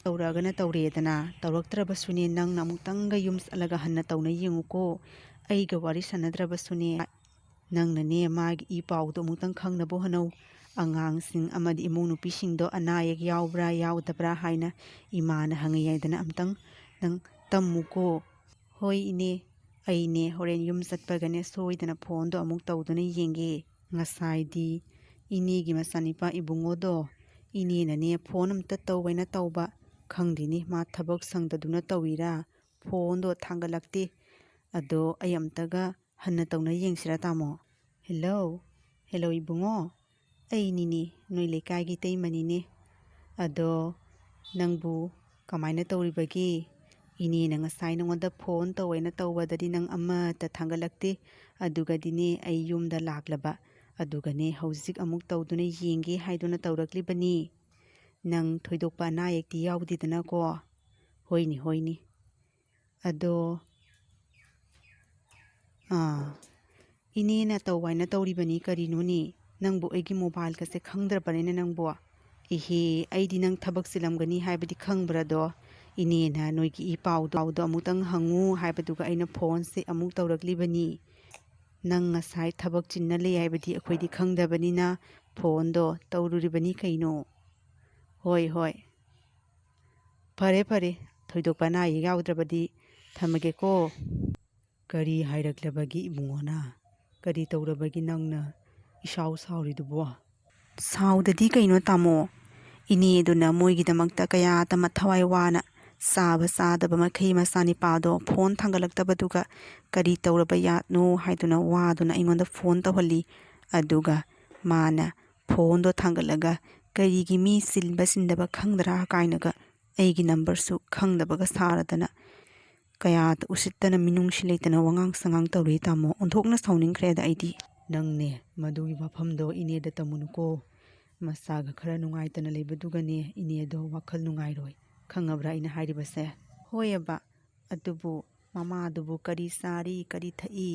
ꯇꯧꯔꯛꯑꯒꯅ ꯇꯧꯔꯦꯗꯅ, ꯇꯧꯔꯛꯇ꯭ꯔꯕꯁꯨꯅꯦ ꯅꯪꯅ ꯑꯃꯨꯛꯇꯪꯒ ꯌꯨꯝ ꯆꯠꯂꯒ ꯍꯟꯅ ꯇꯧꯅ ꯌꯦꯡꯉꯨꯀꯣ꯫ ꯑꯩꯒ ꯋꯥꯔꯤ ꯁꯥꯟꯅꯗ꯭ꯔꯕꯁꯨꯅꯦ ꯅꯪꯅꯅꯦ ꯃꯥꯒꯤ ꯏ ꯄꯥꯎꯗꯣ ꯑꯃꯨꯛꯇꯪ ꯈꯪꯅꯕ ꯍꯣꯠꯅꯧ꯫ ꯑꯉꯥꯡꯁꯤꯡ ꯑꯃꯗꯤ ꯏꯃꯨꯡ ꯅꯨꯄꯤꯁꯤꯡꯗꯣ ꯑꯅꯥ ꯑꯌꯦꯛ ꯌꯥꯎꯕ꯭ꯔꯥ ꯌꯥꯎꯗꯕ꯭ꯔꯥ ꯍꯥꯏꯅ ꯏꯃꯥꯅ ꯍꯪꯉꯤꯉꯩꯗꯅ ꯑꯝꯇꯪ ꯅꯪ ꯇꯝꯃꯨꯀꯣ꯫ ꯍꯣꯏ ꯏꯅꯦ, ꯑꯩꯅꯦ ꯍꯣꯔꯦꯟ ꯌꯨꯝ ꯆꯠꯄꯒꯅꯦ ꯁꯣꯏꯗꯅ ꯐꯣꯟꯗꯣ ꯑꯃꯨꯛ ꯇꯧꯗꯨꯅ ꯌꯦꯡꯒꯦ꯫ ꯉꯁꯥꯏꯗꯤ ꯏꯅꯦꯒꯤ ꯃꯆꯥꯅꯤꯄꯥ ꯏꯕꯨꯡꯉꯣꯗꯣ ꯏꯅꯦꯅꯅꯦ ꯐꯣꯟ ꯑꯝꯇ ꯇꯧꯋꯦꯅ ꯇꯧꯕ, ꯈꯪꯗꯦꯅꯤ ꯃꯥ ꯊꯕꯛ ꯁꯪꯗꯗꯨꯅ ꯇꯧꯋꯤꯔꯥ ꯐꯣꯟꯗꯣ ꯊꯥꯡꯒꯠꯂꯛꯇꯦ꯫ ꯑꯗꯣ ꯑꯩ ꯑꯝꯇꯒ ꯍꯟꯅ ꯇꯧꯅ ꯌꯦꯡꯁꯤꯔꯥ ꯇꯥꯃꯣ? ꯍꯦꯜꯂꯣ, ꯍꯦꯜꯂꯣ ꯏꯕꯨꯡꯉꯣ, ꯑꯩꯅꯤꯅꯦ ꯅꯣꯏ ꯂꯩꯀꯥꯏꯒꯤ ꯏꯇꯩꯃꯅꯤꯅꯦ꯫ ꯑꯗꯣ ꯅꯪꯕꯨ ꯀꯃꯥꯏꯅ ꯇꯧꯔꯤꯕꯒꯦ? ꯏꯅꯦꯅ ꯉꯁꯥꯏ ꯅꯉꯣꯟꯗ ꯐꯣꯟ ꯇꯧꯋꯦꯅ ꯇꯧꯕꯗꯗꯤ ꯅꯪ ꯑꯃꯠꯇ ꯊꯥꯡꯒꯠꯂꯛꯇꯦ, ꯑꯗꯨꯒꯗꯤꯅꯦ ꯑꯩ ꯌꯨꯝꯗ ꯂꯥꯛꯂꯕ, ꯑꯗꯨꯒꯅꯦ ꯍꯧꯖꯤꯛ ꯑꯃꯨꯛꯇꯧꯗꯨꯅ ꯌꯦꯡꯒꯦ ꯍꯥꯏꯗꯨꯅ ꯇꯧꯔꯛꯂꯤꯕꯅꯤ꯫ ꯅꯪ ꯊꯣꯏꯗꯣꯛꯄ ꯑꯅꯥ ꯑꯌꯦꯛꯇꯤ ꯌꯥꯎꯗꯦꯗꯅꯀꯣ? ꯍꯣꯏꯅꯦ ꯍꯣꯏꯅꯦ꯫ ꯑꯗꯣ ꯏꯅꯦꯅ ꯇꯧ ꯍꯥꯏꯅ ꯇꯧꯔꯤꯕꯅꯤ ꯀꯔꯤꯅꯣꯅꯦ? ꯅꯪꯕꯨ ꯑꯩꯒꯤ ꯃꯣꯕꯥꯏꯜꯒꯁꯦ ꯈꯪꯗ꯭ꯔꯕꯅꯤꯅ ꯅꯪꯕꯨ? ꯏꯍꯦ, ꯑꯩꯗꯤ ꯅꯪ ꯊꯕꯛ ꯆꯤꯜꯂꯝꯒꯅꯤ ꯍꯥꯏꯕꯗꯤ ꯈꯪꯕ꯭ꯔꯥꯗꯣ? ꯏꯅꯦꯅ ꯅꯣꯏꯒꯤ ꯏ ꯄꯥꯎꯗꯣ ꯑꯃꯨꯛꯇꯪ ꯍꯪꯉꯨ ꯍꯥꯏꯕꯗꯨꯒ ꯑꯩꯅ ꯐꯣꯟꯁꯦ ꯑꯃꯨꯛ ꯇꯧꯔꯛꯂꯤꯕꯅꯤ꯫ ꯅꯪ ꯉꯁꯥꯏ ꯊꯕꯛ ꯆꯤꯟꯅ ꯂꯩ ꯍꯥꯏꯕꯗꯤ ꯑꯩꯈꯣꯏꯗꯤ ꯈꯪꯗꯕꯅꯤꯅ ꯐꯣꯟꯗꯣ ꯇꯧꯔꯨꯔꯤꯕꯅꯤ ꯀꯩꯅꯣ꯫ ꯍꯣꯏ ꯍꯣꯏ ꯐꯔꯦ ꯐꯔꯦ ꯊꯣꯏꯗꯣꯛꯄ ꯑꯅꯥ ꯑꯌꯦꯛ ꯌꯥꯎꯗ꯭ꯔꯕꯗꯤ ꯊꯝꯃꯒꯦꯀꯣ꯫ ꯀꯔꯤ ꯍꯥꯏꯔꯛꯂꯕꯒꯤ ꯏꯕꯨꯡꯉꯣꯅ? ꯀꯔꯤ ꯇꯧꯔꯕꯒꯤ ꯅꯪꯅ ꯏꯁꯥꯎ ꯁꯥꯎꯔꯤꯗꯨꯕꯣ? ꯁꯥꯎꯗꯗꯤ ꯀꯩꯅꯣ ꯇꯥꯃꯣ, ꯏꯅꯦꯗꯨꯅ ꯃꯣꯏꯒꯤꯗꯃꯛꯇ ꯀꯌꯥꯗ ꯃꯊꯋꯥꯏ ꯋꯥꯅ ꯆꯥꯕ ꯆꯥꯗꯕ ꯃꯈꯩ ꯃꯆꯥꯅꯤꯄꯥꯗꯣ ꯐꯣꯟ ꯊꯥꯡꯒꯠꯂꯛꯇꯕꯗꯨꯒ ꯀꯔꯤ ꯇꯧꯔꯕ ꯌꯥꯠꯅꯣ ꯍꯥꯏꯗꯨꯅ ꯋꯥꯗꯨꯅ ꯑꯩꯉꯣꯟꯗ ꯐꯣꯟ ꯇꯧꯍꯜꯂꯤ꯫ ꯑꯗꯨꯒ ꯃꯥꯅ ꯐꯣꯟꯗꯣ ꯊꯥꯡꯒꯠꯂꯒ ꯀꯔꯤꯒꯤ ꯃꯤ ꯆꯤꯟꯕ ꯆꯤꯟꯗꯕ ꯈꯪꯗ꯭ꯔꯥ ꯀꯥꯏꯅꯒ ꯑꯩꯒꯤ ꯅꯝꯕꯔꯁꯨ ꯈꯪꯗꯕꯒ ꯁꯥꯔꯗꯅ ꯀꯌꯥꯗ ꯎꯁꯤꯠꯇꯅ ꯃꯤꯅꯨꯡꯁꯤ ꯂꯩꯇꯅ ꯋꯥꯉꯥꯡ ꯁꯉꯥꯡ ꯇꯧꯔꯤ ꯇꯥꯃꯣ꯫ ꯑꯣꯟꯊꯣꯛꯅ ꯁꯥꯎꯅꯤꯡꯈ꯭ꯔꯦꯗ ꯑꯩꯗꯤ꯫ ꯅꯪꯅꯦ ꯃꯗꯨꯒꯤ ꯋꯥꯐꯝꯗꯣ ꯏꯅꯦꯗ ꯇꯝꯃꯨꯅꯨꯀꯣ꯫ ꯃꯁꯥꯒ ꯈꯔ ꯅꯨꯡꯉꯥꯏꯇꯅ ꯂꯩꯕꯗꯨꯒꯅꯦ ꯏꯅꯦꯗꯣ ꯋꯥꯈꯜ ꯅꯨꯡꯉꯥꯏꯔꯣꯏ꯫ ꯈꯪꯉꯕ꯭ꯔꯥ ꯑꯩꯅ ꯍꯥꯏꯔꯤꯕꯁꯦ? ꯍꯣꯏꯑꯕ, ꯑꯗꯨꯕꯨ ꯃꯃꯥꯗꯨꯕꯨ ꯀꯔꯤ ꯆꯥꯔꯤ ꯀꯔꯤ ꯊꯛꯏ,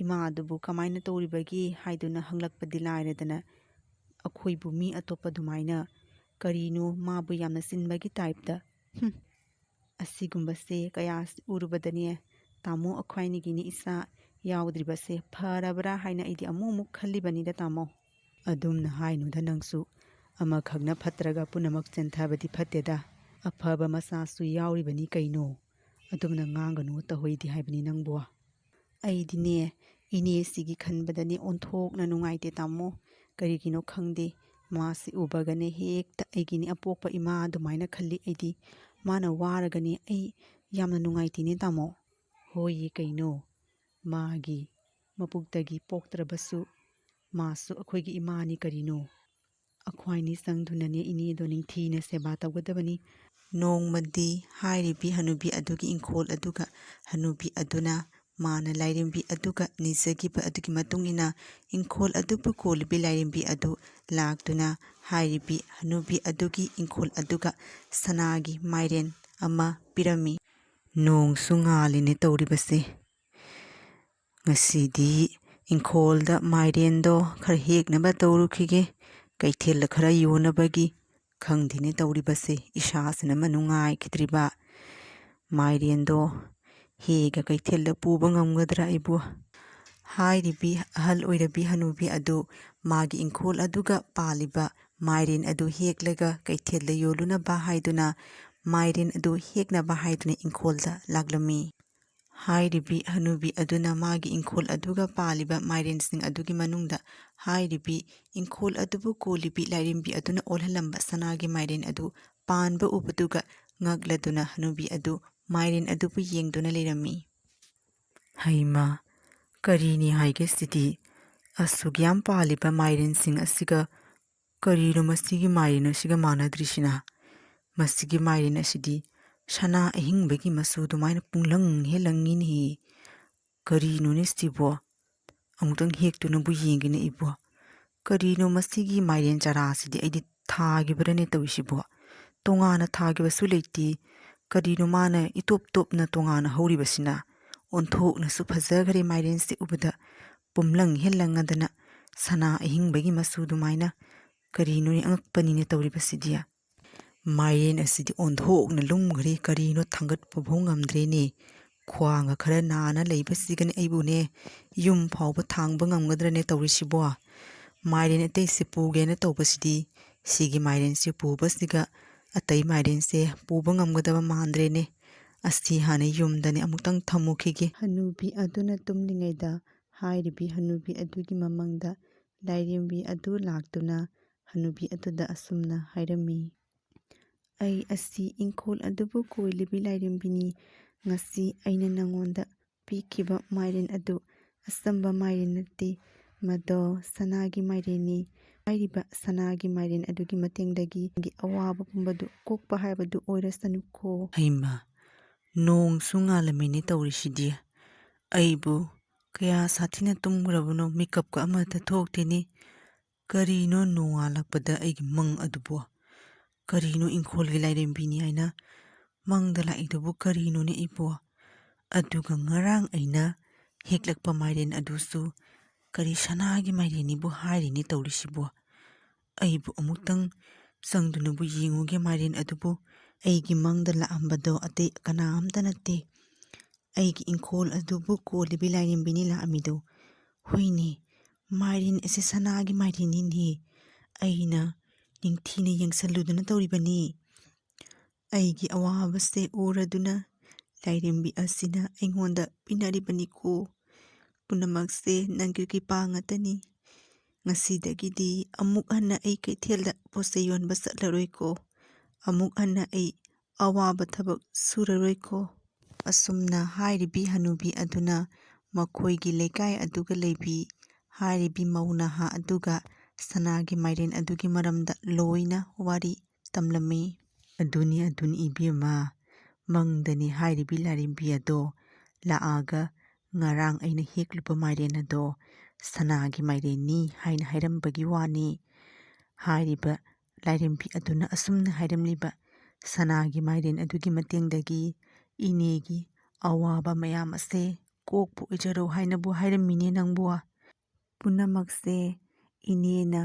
ꯏꯃꯥꯗꯨꯕꯨ ꯀꯃꯥꯏꯅ ꯇꯧꯔꯤꯕꯒꯦ ꯍꯥꯏꯗꯨꯅ ꯍꯪꯂꯛꯄꯗꯤ ꯂꯥꯏꯔꯗꯅ ꯑꯩꯈꯣꯏꯕꯨ ꯃꯤ ꯑꯇꯣꯞꯄ ꯑꯗꯨꯃꯥꯏꯅ ꯀꯔꯤꯅꯣ ꯃꯥꯕꯨ ꯌꯥꯝꯅ ꯆꯤꯟꯕꯒꯤ ꯇꯥꯏꯞꯇ ꯑꯁꯤꯒꯨꯝꯕꯁꯦ ꯀꯌꯥ ꯎꯔꯨꯕꯗꯅꯦ ꯇꯥꯃꯣ ꯑꯩꯈꯣꯏꯅꯤꯒꯤꯅꯤ ꯏꯆꯥ ꯌꯥꯎꯗ꯭ꯔꯤꯕꯁꯦ ꯐꯔꯕ꯭ꯔꯥ ꯍꯥꯏꯅ ꯑꯩꯗꯤ ꯑꯃꯨꯛ ꯈꯜꯂꯤꯕꯅꯤꯗ ꯇꯥꯃꯣ꯫ ꯑꯗꯨꯝꯅ ꯍꯥꯏꯅꯨꯗ ꯅꯪꯁꯨ, ꯑꯃꯈꯛꯅ ꯐꯠꯇ꯭ꯔꯒ ꯄꯨꯝꯅꯃꯛ ꯆꯦꯟꯊꯕꯗꯤ ꯐꯠꯇꯦꯗ꯫ ꯑꯐꯕ ꯃꯆꯥꯁꯨ ꯌꯥꯎꯔꯤꯕꯅꯤ ꯀꯩꯅꯣ꯫ ꯑꯗꯨꯝꯅ ꯉꯥꯡꯒꯅꯨ ꯇꯧꯍꯩꯗꯦ ꯍꯥꯏꯕꯅꯤ ꯅꯪꯕꯨ꯫ ꯑꯩꯗꯤꯅꯦ ꯏꯅꯦꯁꯤꯒꯤ ꯈꯟꯕꯗꯅꯦ ꯑꯣꯟꯊꯣꯛꯅ ꯅꯨꯡꯉꯥꯏꯇꯦ ꯇꯥꯃꯣ꯫ ꯀꯔꯤꯒꯤꯅꯣ ꯈꯪꯗꯦ, ꯃꯥꯁꯤ ꯎꯕꯒꯅꯦ ꯍꯦꯛꯇ ꯑꯩꯒꯤꯅꯤ ꯑꯄꯣꯛꯄ ꯏꯃꯥ ꯑꯗꯨꯃꯥꯏꯅ ꯈꯜꯂꯤ ꯑꯩꯗꯤ꯫ ꯃꯥꯅ ꯋꯥꯔꯒꯅꯦ ꯑꯩ ꯌꯥꯝꯅ ꯅꯨꯡꯉꯥꯏꯇꯦꯅꯦ ꯇꯥꯃꯣ꯫ ꯍꯣꯏꯌꯦ ꯀꯩꯅꯣ, ꯃꯥꯒꯤ ꯃꯄꯨꯛꯇꯒꯤ ꯄꯣꯛꯇ꯭ꯔꯕꯁꯨ ꯃꯥꯁꯨ ꯑꯩꯈꯣꯏꯒꯤ ꯏꯃꯥꯅꯤ ꯀꯔꯤꯅꯣ꯫ ꯑꯩꯈꯣꯏꯅꯤ ꯆꯪꯗꯨꯅꯅꯦ ꯏꯅꯦꯗꯣ ꯅꯤꯡꯊꯤꯅ ꯁꯦꯕꯥ ꯇꯧꯒꯗꯕꯅꯤ꯫ ꯅꯣꯡꯃꯗꯤ ꯍꯥꯏꯔꯤꯕꯤ ꯍꯅꯨꯕꯤ ꯑꯗꯨꯒꯤ ꯏꯪꯈꯣꯜ ꯑꯗꯨꯒ ꯍꯅꯨꯕꯤ ꯑꯗꯨꯅ ꯃꯥꯅ ꯂꯥꯏꯔꯦꯝꯕꯤ ꯑꯗꯨꯒ ꯅꯤꯖꯈꯤꯕ ꯑꯗꯨꯒꯤ ꯃꯇꯨꯡ ꯏꯟꯅ ꯏꯪꯈꯣꯜ ꯑꯗꯨꯕꯨ ꯀꯣꯜꯂꯤꯕꯤ ꯂꯥꯏꯔꯦꯝꯕꯤ ꯑꯗꯨ ꯂꯥꯛꯇꯨꯅ ꯍꯥꯏꯔꯤꯕꯤ ꯍꯅꯨꯕꯤ ꯑꯗꯨꯒꯤ ꯏꯪꯈꯣꯜ ꯑꯗꯨꯒ ꯁꯅꯥꯒꯤ ꯃꯥꯏꯔꯦꯟ ꯑꯃ ꯄꯤꯔꯝꯃꯤ꯫ ꯅꯣꯡꯁꯨ ꯉꯥꯜꯂꯤꯅꯦ ꯇꯧꯔꯤꯕꯁꯦ꯫ ꯉꯁꯤꯗꯤ ꯏꯪꯈꯣꯜꯗ ꯃꯥꯏꯔꯦꯟꯗꯣ ꯈꯔ ꯍꯦꯛꯅꯕ ꯇꯧꯔꯨꯈꯤꯒꯦ, ꯀꯩꯊꯦꯜꯗ ꯈꯔ ꯌꯣꯟꯅꯕꯒꯤ꯫ ꯈꯪꯗꯦꯅꯦ ꯇꯧꯔꯤꯕꯁꯦ, ꯏꯁꯥꯁꯤꯅ ꯑꯃ ꯅꯨꯡꯉꯥꯏꯈꯤꯗ꯭ꯔꯤꯕ꯫ ꯃꯥꯏꯔꯦꯟꯗꯣ ꯍꯦꯛꯑꯒ ꯀꯩꯊꯦꯜꯗ ꯄꯨꯕ ꯉꯝꯒꯗ꯭ꯔꯥ ꯑꯩꯕꯨ? ꯍꯥꯏꯔꯤꯕꯤ ꯑꯍꯜ ꯑꯣꯏꯔꯕꯤ ꯍꯅꯨꯕꯤ ꯑꯗꯨ ꯃꯥꯒꯤ ꯏꯪꯈꯣꯜ ꯑꯗꯨꯒ ꯄꯥꯜꯂꯤꯕ ꯃꯥꯏꯔꯦꯟ ꯑꯗꯨ ꯍꯦꯛꯂꯒ ꯀꯩꯊꯦꯜꯗ ꯌꯣꯜꯂꯨꯅꯕ ꯍꯥꯏꯗꯨꯅ ꯃꯥꯏꯔꯦꯟ ꯑꯗꯨ ꯍꯦꯛꯅꯕ ꯍꯥꯏꯗꯨꯅ ꯏꯪꯈꯣꯜꯗ ꯂꯥꯛꯂꯝꯃꯤ꯫ ꯍꯥꯏꯔꯤꯕꯤ ꯍꯅꯨꯕꯤ ꯑꯗꯨꯅ ꯃꯥꯒꯤ ꯏꯪꯈꯣꯜ ꯑꯗꯨꯒ ꯄꯥꯜꯂꯤꯕ ꯃꯥꯏꯔꯦꯟꯁꯤꯡ ꯑꯗꯨꯒꯤ ꯃꯅꯨꯡꯗ ꯍꯥꯏꯔꯤꯕꯤ ꯏꯪꯈꯣꯜ ꯑꯗꯨꯕꯨ ꯀꯣꯜꯂꯤꯕꯤ ꯂꯥꯏꯔꯦꯝꯕꯤ ꯑꯗꯨꯅ ꯑꯣꯜꯍꯜꯂꯝꯕ ꯁꯅꯥꯒꯤ ꯃꯥꯏꯔꯦꯟ ꯑꯗꯨ ꯄꯥꯟꯕ ꯎꯕꯗꯨꯒ ꯉꯛꯂꯗꯨꯅ ꯍꯅꯨꯕꯤ ꯑꯗꯨ ꯃꯥꯏꯔꯦꯟ ꯑꯗꯨꯕꯨ ꯌꯦꯡꯗꯨꯅ ꯂꯩꯔꯝꯃꯤ꯫ ꯍꯩꯃꯥ, ꯀꯔꯤꯅꯤ ꯍꯥꯏꯒꯦ ꯁꯤꯗꯤ? ꯑꯁꯨꯛ ꯌꯥꯝ ꯄꯥꯜꯂꯤꯕ ꯃꯥꯏꯔꯦꯟꯁꯤꯡ ꯑꯁꯤꯒ ꯀꯔꯤꯅꯣ ꯃꯁꯤꯒꯤ ꯃꯥꯏꯔꯦꯟ ꯑꯁꯤꯒ ꯃꯥꯟꯅꯗ꯭ꯔꯤꯁꯤꯅ? ꯃꯁꯤꯒꯤ ꯃꯥꯏꯔꯦꯟ ꯑꯁꯤꯗꯤ ꯁꯅꯥ ꯑꯍꯤꯡꯕꯒꯤ ꯃꯆꯨ ꯑꯗꯨꯃꯥꯏꯅ ꯄꯨꯡꯂꯪ ꯍꯦꯜꯂꯪꯉꯤꯅꯦꯍꯦ꯫ ꯀꯔꯤꯅꯣꯅꯦ ꯁꯤꯕꯣ? ꯑꯃꯨꯛꯇꯪ ꯍꯦꯛꯇꯨꯅꯕꯨ ꯌꯦꯡꯒꯦꯅꯦ ꯑꯩꯕꯣ꯫ ꯀꯔꯤꯅꯣ ꯃꯁꯤꯒꯤ ꯃꯥꯏꯔꯦꯟ ꯆꯥꯔꯥꯁꯤꯗꯤ ꯑꯩꯗꯤ ꯊꯥꯈꯤꯕ꯭ꯔꯅꯦ ꯇꯧꯔꯤꯁꯤꯕꯣ? ꯇꯣꯉꯥꯟꯅ ꯊꯥꯈꯤꯕꯁꯨ ꯂꯩꯇꯦ꯫ ꯀꯔꯤꯅꯣ ꯃꯥꯅ ꯏꯇꯣꯞ ꯇꯣꯞꯅ ꯇꯣꯉꯥꯟꯅ ꯍꯧꯔꯤꯕꯁꯤꯅ? ꯑꯣꯟꯊꯣꯛꯅꯁꯨ ꯐꯖꯈ꯭ꯔꯦ ꯃꯥꯏꯔꯦꯟꯁꯤ ꯎꯕꯗ, ꯄꯨꯝꯂꯪ ꯍꯦꯜꯂꯪꯉꯗꯅ ꯁꯅꯥ ꯑꯍꯤꯡꯕꯒꯤ ꯃꯆꯨ ꯑꯗꯨꯃꯥꯏꯅ꯫ ꯀꯔꯤꯅꯣꯅꯦ ꯑꯉꯛꯄꯅꯤꯅꯦ ꯇꯧꯔꯤꯕꯁꯤꯗꯤ꯫ ꯃꯥꯏꯔꯦꯟ ꯑꯁꯤꯗꯤ ꯑꯣꯟꯊꯣꯛꯅ ꯂꯨꯝꯈ꯭ꯔꯦ, ꯀꯔꯤꯅꯣ ꯊꯥꯡꯒꯠꯄꯐꯥꯎ ꯉꯝꯗ꯭ꯔꯦꯅꯦ꯫ ꯈ꯭ꯋꯥꯡꯒ ꯈꯔ ꯅꯥꯅ ꯂꯩꯕꯁꯤꯒꯅꯦ ꯑꯩꯕꯨꯅꯦ ꯌꯨꯝ ꯐꯥꯎꯕ ꯊꯥꯡꯕ ꯉꯝꯒꯗ꯭ꯔꯅꯦ ꯇꯧꯔꯤꯁꯤꯕꯣ꯫ ꯃꯥꯏꯔꯦꯟ ꯑꯇꯩꯁꯦ ꯄꯨꯒꯦꯅ ꯇꯧꯕꯁꯤꯗꯤ ꯁꯤꯒꯤ ꯃꯥꯏꯔꯦꯟꯁꯦ ꯄꯨꯕꯁꯤꯒ ꯑꯇꯩ ꯃꯥꯏꯔꯦꯟꯁꯦ ꯄꯨꯕ ꯉꯝꯒꯗꯕ ꯃꯥꯟꯗ꯭ꯔꯦꯅꯦ꯫ ꯑꯁꯤ ꯍꯥꯟꯅ ꯌꯨꯝꯗꯅꯦ ꯑꯃꯨꯛꯇꯪ ꯊꯝꯃꯨꯈꯤꯒꯦ꯫ ꯍꯅꯨꯕꯤ ꯑꯗꯨꯅ ꯇꯨꯝꯂꯤꯉꯩꯗ ꯍꯥꯏꯔꯤꯕꯤ ꯍꯅꯨꯕꯤ ꯑꯗꯨꯒꯤ ꯃꯃꯪꯗ ꯂꯥꯏꯔꯦꯝꯕꯤ ꯑꯗꯨ ꯂꯥꯛꯇꯨꯅ ꯍꯅꯨꯕꯤ ꯑꯗꯨꯗ ꯑꯁꯨꯝꯅ ꯍꯥꯏꯔꯝꯃꯤ꯫ ꯑꯩ ꯑꯁꯤ ꯏꯪꯈꯣꯜ ꯑꯗꯨꯕꯨ ꯀꯣꯏꯂꯤꯕꯤ ꯂꯥꯏꯔꯦꯝꯕꯤꯅꯤ꯫ ꯉꯁꯤ ꯑꯩꯅ ꯅꯉꯣꯟꯗ ꯄꯤꯈꯤꯕ ꯃꯥꯏꯔꯦꯟ ꯑꯗꯨ ꯑꯆꯝꯕ ꯃꯥꯏꯔꯦꯟ ꯅꯠꯇꯦ, ꯃꯗꯣ ꯁꯅꯥꯒꯤ ꯃꯥꯏꯔꯦꯟꯅꯤ꯫ ꯍꯥꯏꯔꯤꯕ ꯁꯅꯥꯒꯤ ꯃꯥꯏꯔꯦꯟ ꯑꯗꯨꯒꯤ ꯃꯇꯦꯡꯗꯒꯤ ꯑꯋꯥꯕ ꯄꯨꯝꯕꯗꯨ ꯀꯣꯛꯄ ꯍꯥꯏꯕꯗꯨ ꯑꯣꯏꯔꯁꯅꯨꯀꯣ꯫ ꯍꯩꯃꯥ, ꯅꯣꯡꯁꯨ ꯉꯥꯜꯂꯝꯃꯤꯅꯦ ꯇꯧꯔꯤꯁꯤꯗꯤ꯫ ꯑꯩꯕꯨ ꯀꯌꯥ ꯁꯥꯊꯤꯅ ꯇꯨꯝꯈ꯭ꯔꯕꯅꯣ, ꯃꯤꯀꯞꯀ ꯑꯃꯠꯇ ꯊꯣꯛꯇꯦꯅꯦ꯫ ꯀꯔꯤꯅꯣ ꯅꯣꯡꯉꯥꯜꯂꯛꯄꯗ ꯑꯩꯒꯤ ꯃꯪ ꯑꯗꯨꯕꯨ? ꯀꯔꯤꯅꯣ ꯏꯪꯈꯣꯜꯒꯤ ꯂꯥꯏꯔꯦꯝꯕꯤꯅꯤ ꯍꯥꯏꯅ ꯃꯪꯗ ꯂꯥꯛꯏꯗꯨꯕꯨ ꯀꯔꯤꯅꯣꯅꯦ ꯑꯩꯕꯨ? ꯑꯗꯨꯒ ꯉꯔꯥꯡ ꯑꯩꯅ ꯍꯦꯛꯂꯛꯄ ꯃꯥꯏꯔꯦꯟ ꯑꯗꯨꯁꯨ ꯀꯔꯤ ꯁꯅꯥꯒꯤ ꯃꯥꯏꯔꯦꯟꯅꯤꯕꯨ ꯍꯥꯏꯔꯤꯅꯦ ꯇꯧꯔꯤꯁꯤꯕꯨ? ꯑꯩꯕꯨ ꯑꯃꯨꯛꯇꯪ ꯆꯪꯗꯨꯅꯕꯨ ꯌꯦꯡꯉꯨꯒꯦ ꯃꯥꯏꯔꯦꯟ ꯑꯗꯨꯕꯨ꯫ ꯑꯩꯒꯤ ꯃꯪꯗ ꯂꯥꯛꯑꯝꯕꯗꯣ ꯑꯇꯩ ꯀꯅꯥꯝꯇ ꯅꯠꯇꯦ, ꯑꯩꯒꯤ ꯏꯪꯈꯣꯜ ꯑꯗꯨꯕꯨ ꯀꯣꯜꯂꯤꯕꯤ ꯂꯥꯏꯔꯦꯝꯕꯤꯅꯤ ꯂꯥꯛꯑꯝꯃꯤꯗꯣ꯫ ꯍꯣꯏꯅꯦ, ꯃꯥꯏꯔꯦꯟ ꯑꯁꯤ ꯁꯅꯥꯒꯤ ꯃꯥꯏꯔꯦꯟꯅꯤꯅꯦ, ꯑꯩꯅ ꯅꯤꯡꯊꯤꯅ ꯌꯦꯡꯁꯜꯂꯨꯗꯅ ꯇꯧꯔꯤꯕꯅꯤ꯫ ꯑꯩꯒꯤ ꯑꯋꯥꯕꯁꯦ ꯎꯔꯗꯨꯅ ꯂꯥꯏꯔꯦꯝꯕꯤ ꯑꯁꯤꯅ ꯑꯩꯉꯣꯟꯗ ꯄꯤꯅꯔꯤꯕꯅꯤꯀꯣ꯫ ꯄꯨꯝꯅꯃꯛꯁꯦ ꯅꯪꯒꯤ ꯀ꯭ꯔꯤꯄꯥ ꯉꯥꯛꯇꯅꯤ꯫ ꯉꯁꯤꯗꯒꯤꯗꯤ ꯑꯃꯨꯛ ꯍꯟꯅ ꯑꯩ ꯀꯩꯊꯦꯜꯗ ꯄꯣꯠꯆꯩ ꯌꯣꯟꯕ ꯆꯠꯂꯔꯣꯏꯀꯣ꯫ ꯑꯃꯨꯛ ꯍꯟꯅ ꯑꯩ ꯑꯋꯥꯕ ꯊꯕꯛ ꯁꯨꯔꯔꯣꯏꯀꯣ꯫ ꯑꯁꯨꯝꯅ ꯍꯥꯏꯔꯤꯕꯤ ꯍꯅꯨꯕꯤ ꯑꯗꯨꯅ ꯃꯈꯣꯏꯒꯤ ꯂꯩꯀꯥꯏ ꯑꯗꯨꯒ ꯂꯩꯕꯤ ꯍꯥꯏꯔꯤꯕꯤ ꯃꯧ ꯅꯍꯥ ꯑꯗꯨꯒ ꯁꯅꯥꯒꯤ ꯃꯥꯏꯔꯦꯟ ꯑꯗꯨꯒꯤ ꯃꯔꯝꯗ ꯂꯣꯏꯅ ꯋꯥꯔꯤ ꯇꯝꯂꯝꯃꯤ꯫ ꯑꯗꯨꯅꯤ ꯏꯕꯦꯝꯃ, ꯃꯪꯗꯅꯤ ꯍꯥꯏꯔꯤꯕꯤ ꯂꯥꯏꯔꯦꯝꯕꯤ ꯑꯗꯣ ꯂꯥꯛꯑꯒ ꯉꯔꯥꯡ ꯑꯩꯅ ꯍꯦꯛꯂꯨꯕ ꯃꯥꯏꯔꯦꯟ ꯑꯗꯣ ꯁꯅꯥꯒꯤ ꯃꯥꯏꯔꯦꯟꯅꯤ ꯍꯥꯏꯅ ꯍꯥꯏꯔꯝꯕꯒꯤ ꯋꯥꯅꯤ꯫ ꯍꯥꯏꯔꯤꯕ ꯂꯥꯏꯔꯦꯝꯕꯤ ꯑꯗꯨꯅ ꯑꯁꯨꯝꯅ ꯍꯥꯏꯔꯝꯂꯤꯕ ꯁꯅꯥꯒꯤ ꯃꯥꯏꯔꯦꯟ ꯑꯗꯨꯒꯤ ꯃꯇꯦꯡꯗꯒꯤ ꯏꯅꯦꯒꯤ ꯑꯋꯥꯕ ꯃꯌꯥꯝ ꯑꯁꯦ ꯀꯣꯛꯄ ꯑꯣꯏꯖꯔꯣ ꯍꯥꯏꯅꯕꯨ ꯍꯥꯏꯔꯝꯃꯤꯅꯦ ꯅꯪꯕꯨ꯫ ꯄꯨꯝꯅꯃꯛꯁꯦ ꯏꯅꯦꯅ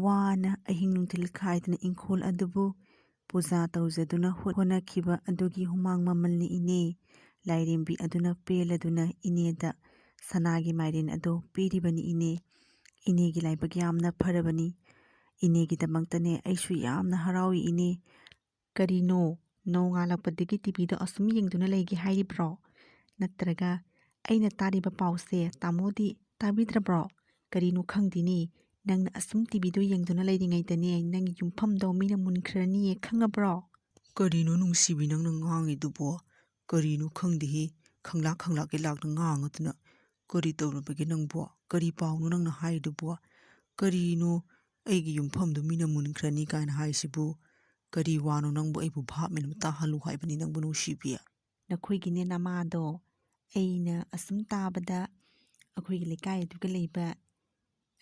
ꯋꯥꯅ ꯑꯍꯤꯡ ꯅꯨꯡꯊꯤꯜ ꯈꯥꯏꯗꯅ ꯏꯪꯈꯣꯜ ꯑꯗꯨꯕꯨ ꯄꯨꯖꯥ ꯇꯧꯖꯗꯨꯅ ꯍꯣꯠꯅꯈꯤꯕ ꯑꯗꯨꯒꯤ ꯍꯨꯃꯥꯡ ꯃꯃꯜꯅꯤ ꯏꯅꯦ꯫ ꯂꯥꯏꯔꯦꯝꯕꯤ ꯑꯗꯨꯅ ꯄꯦꯜꯂꯗꯨꯅ ꯏꯅꯦꯗ ꯁꯅꯥꯒꯤ ꯃꯥꯏꯔꯦꯟ ꯑꯗꯣ ꯄꯤꯔꯤꯕꯅꯤ ꯏꯅꯦ꯫ ꯏꯅꯦꯒꯤ ꯂꯥꯏꯕꯛ ꯌꯥꯝꯅ ꯐꯔꯕꯅꯤ꯫ ꯏꯅꯦꯒꯤꯗꯃꯛꯇꯅꯦ ꯑꯩꯁꯨ ꯌꯥꯝꯅ ꯍꯔꯥꯎꯏ ꯏꯅꯦ꯫ ꯀꯔꯤꯅꯣ, ꯅꯣꯡꯉꯥꯜꯂꯛꯄꯗꯒꯤ ꯇꯤꯚꯤꯗꯣ ꯑꯁꯨꯝ ꯌꯦꯡꯗꯨꯅ ꯂꯩꯒꯦ ꯍꯥꯏꯔꯤꯕ꯭ꯔꯣ? ꯅꯠꯇ꯭ꯔꯒ ꯑꯩꯅ ꯇꯥꯔꯤꯕ ꯄꯥꯎꯁꯦ ꯇꯥꯃꯣꯗꯤ ꯇꯥꯕꯤꯗ꯭ꯔꯕ꯭ꯔꯣ? ꯀꯔꯤꯅꯣ ꯈꯪꯗꯦꯅꯦ, ꯅꯪꯅ ꯑꯁꯨꯝ ꯇꯤꯚꯤꯗꯣ ꯌꯦꯡꯗꯨꯅ ꯂꯩꯔꯤꯉꯩꯗꯅꯦ ꯅꯪꯒꯤ ꯌꯨꯝꯐꯝꯗꯣ ꯃꯤꯅ ꯃꯨꯟꯈ꯭ꯔꯅꯤꯌꯦ, ꯈꯪꯉꯕ꯭ꯔꯣ? ꯀꯔꯤꯅꯣ ꯅꯨꯡꯁꯤꯕꯤ ꯅꯪꯅ ꯉꯥꯡꯉꯤꯗꯨꯕꯣ? ꯀꯔꯤꯅꯣ ꯈꯪꯗꯦꯍꯦ, ꯈꯪꯂꯥꯛꯀꯤ ꯂꯥꯛꯅ ꯉꯥꯡꯉꯗꯅ꯫ ꯀꯔꯤ ꯇꯧꯔꯕꯒꯦ ꯅꯪꯕꯣ? ꯀꯔꯤ ꯄꯥꯎꯅꯣ ꯅꯪꯅ ꯍꯥꯏꯔꯤꯗꯨꯕꯣ? ꯀꯔꯤꯅꯣ ꯑꯩꯒꯤ ꯌꯨꯝꯐꯝꯗꯨ ꯃꯤꯅ ꯃꯨꯟꯈ꯭ꯔꯅꯤ ꯀꯥꯏꯅ ꯍꯥꯏꯁꯤꯕꯨ? ꯀꯔꯤ ꯋꯥꯅꯣ ꯅꯪꯕꯨ ꯑꯩꯕꯨ ꯚꯥꯞ ꯃꯦꯟ ꯑꯃ ꯇꯥꯍꯜꯂꯨ ꯍꯥꯏꯕꯅꯤ ꯅꯪꯕꯨ ꯅꯨꯡꯁꯤꯕꯤ? ꯅꯈꯣꯏꯒꯤꯅꯦ ꯅꯃꯥꯗꯣ ꯑꯩꯅ ꯑꯁꯨꯝ ꯇꯥꯕꯗ ꯑꯩꯈꯣꯏꯒꯤ ꯂꯩꯀꯥꯏ ꯑꯗꯨꯒ ꯂꯩꯕ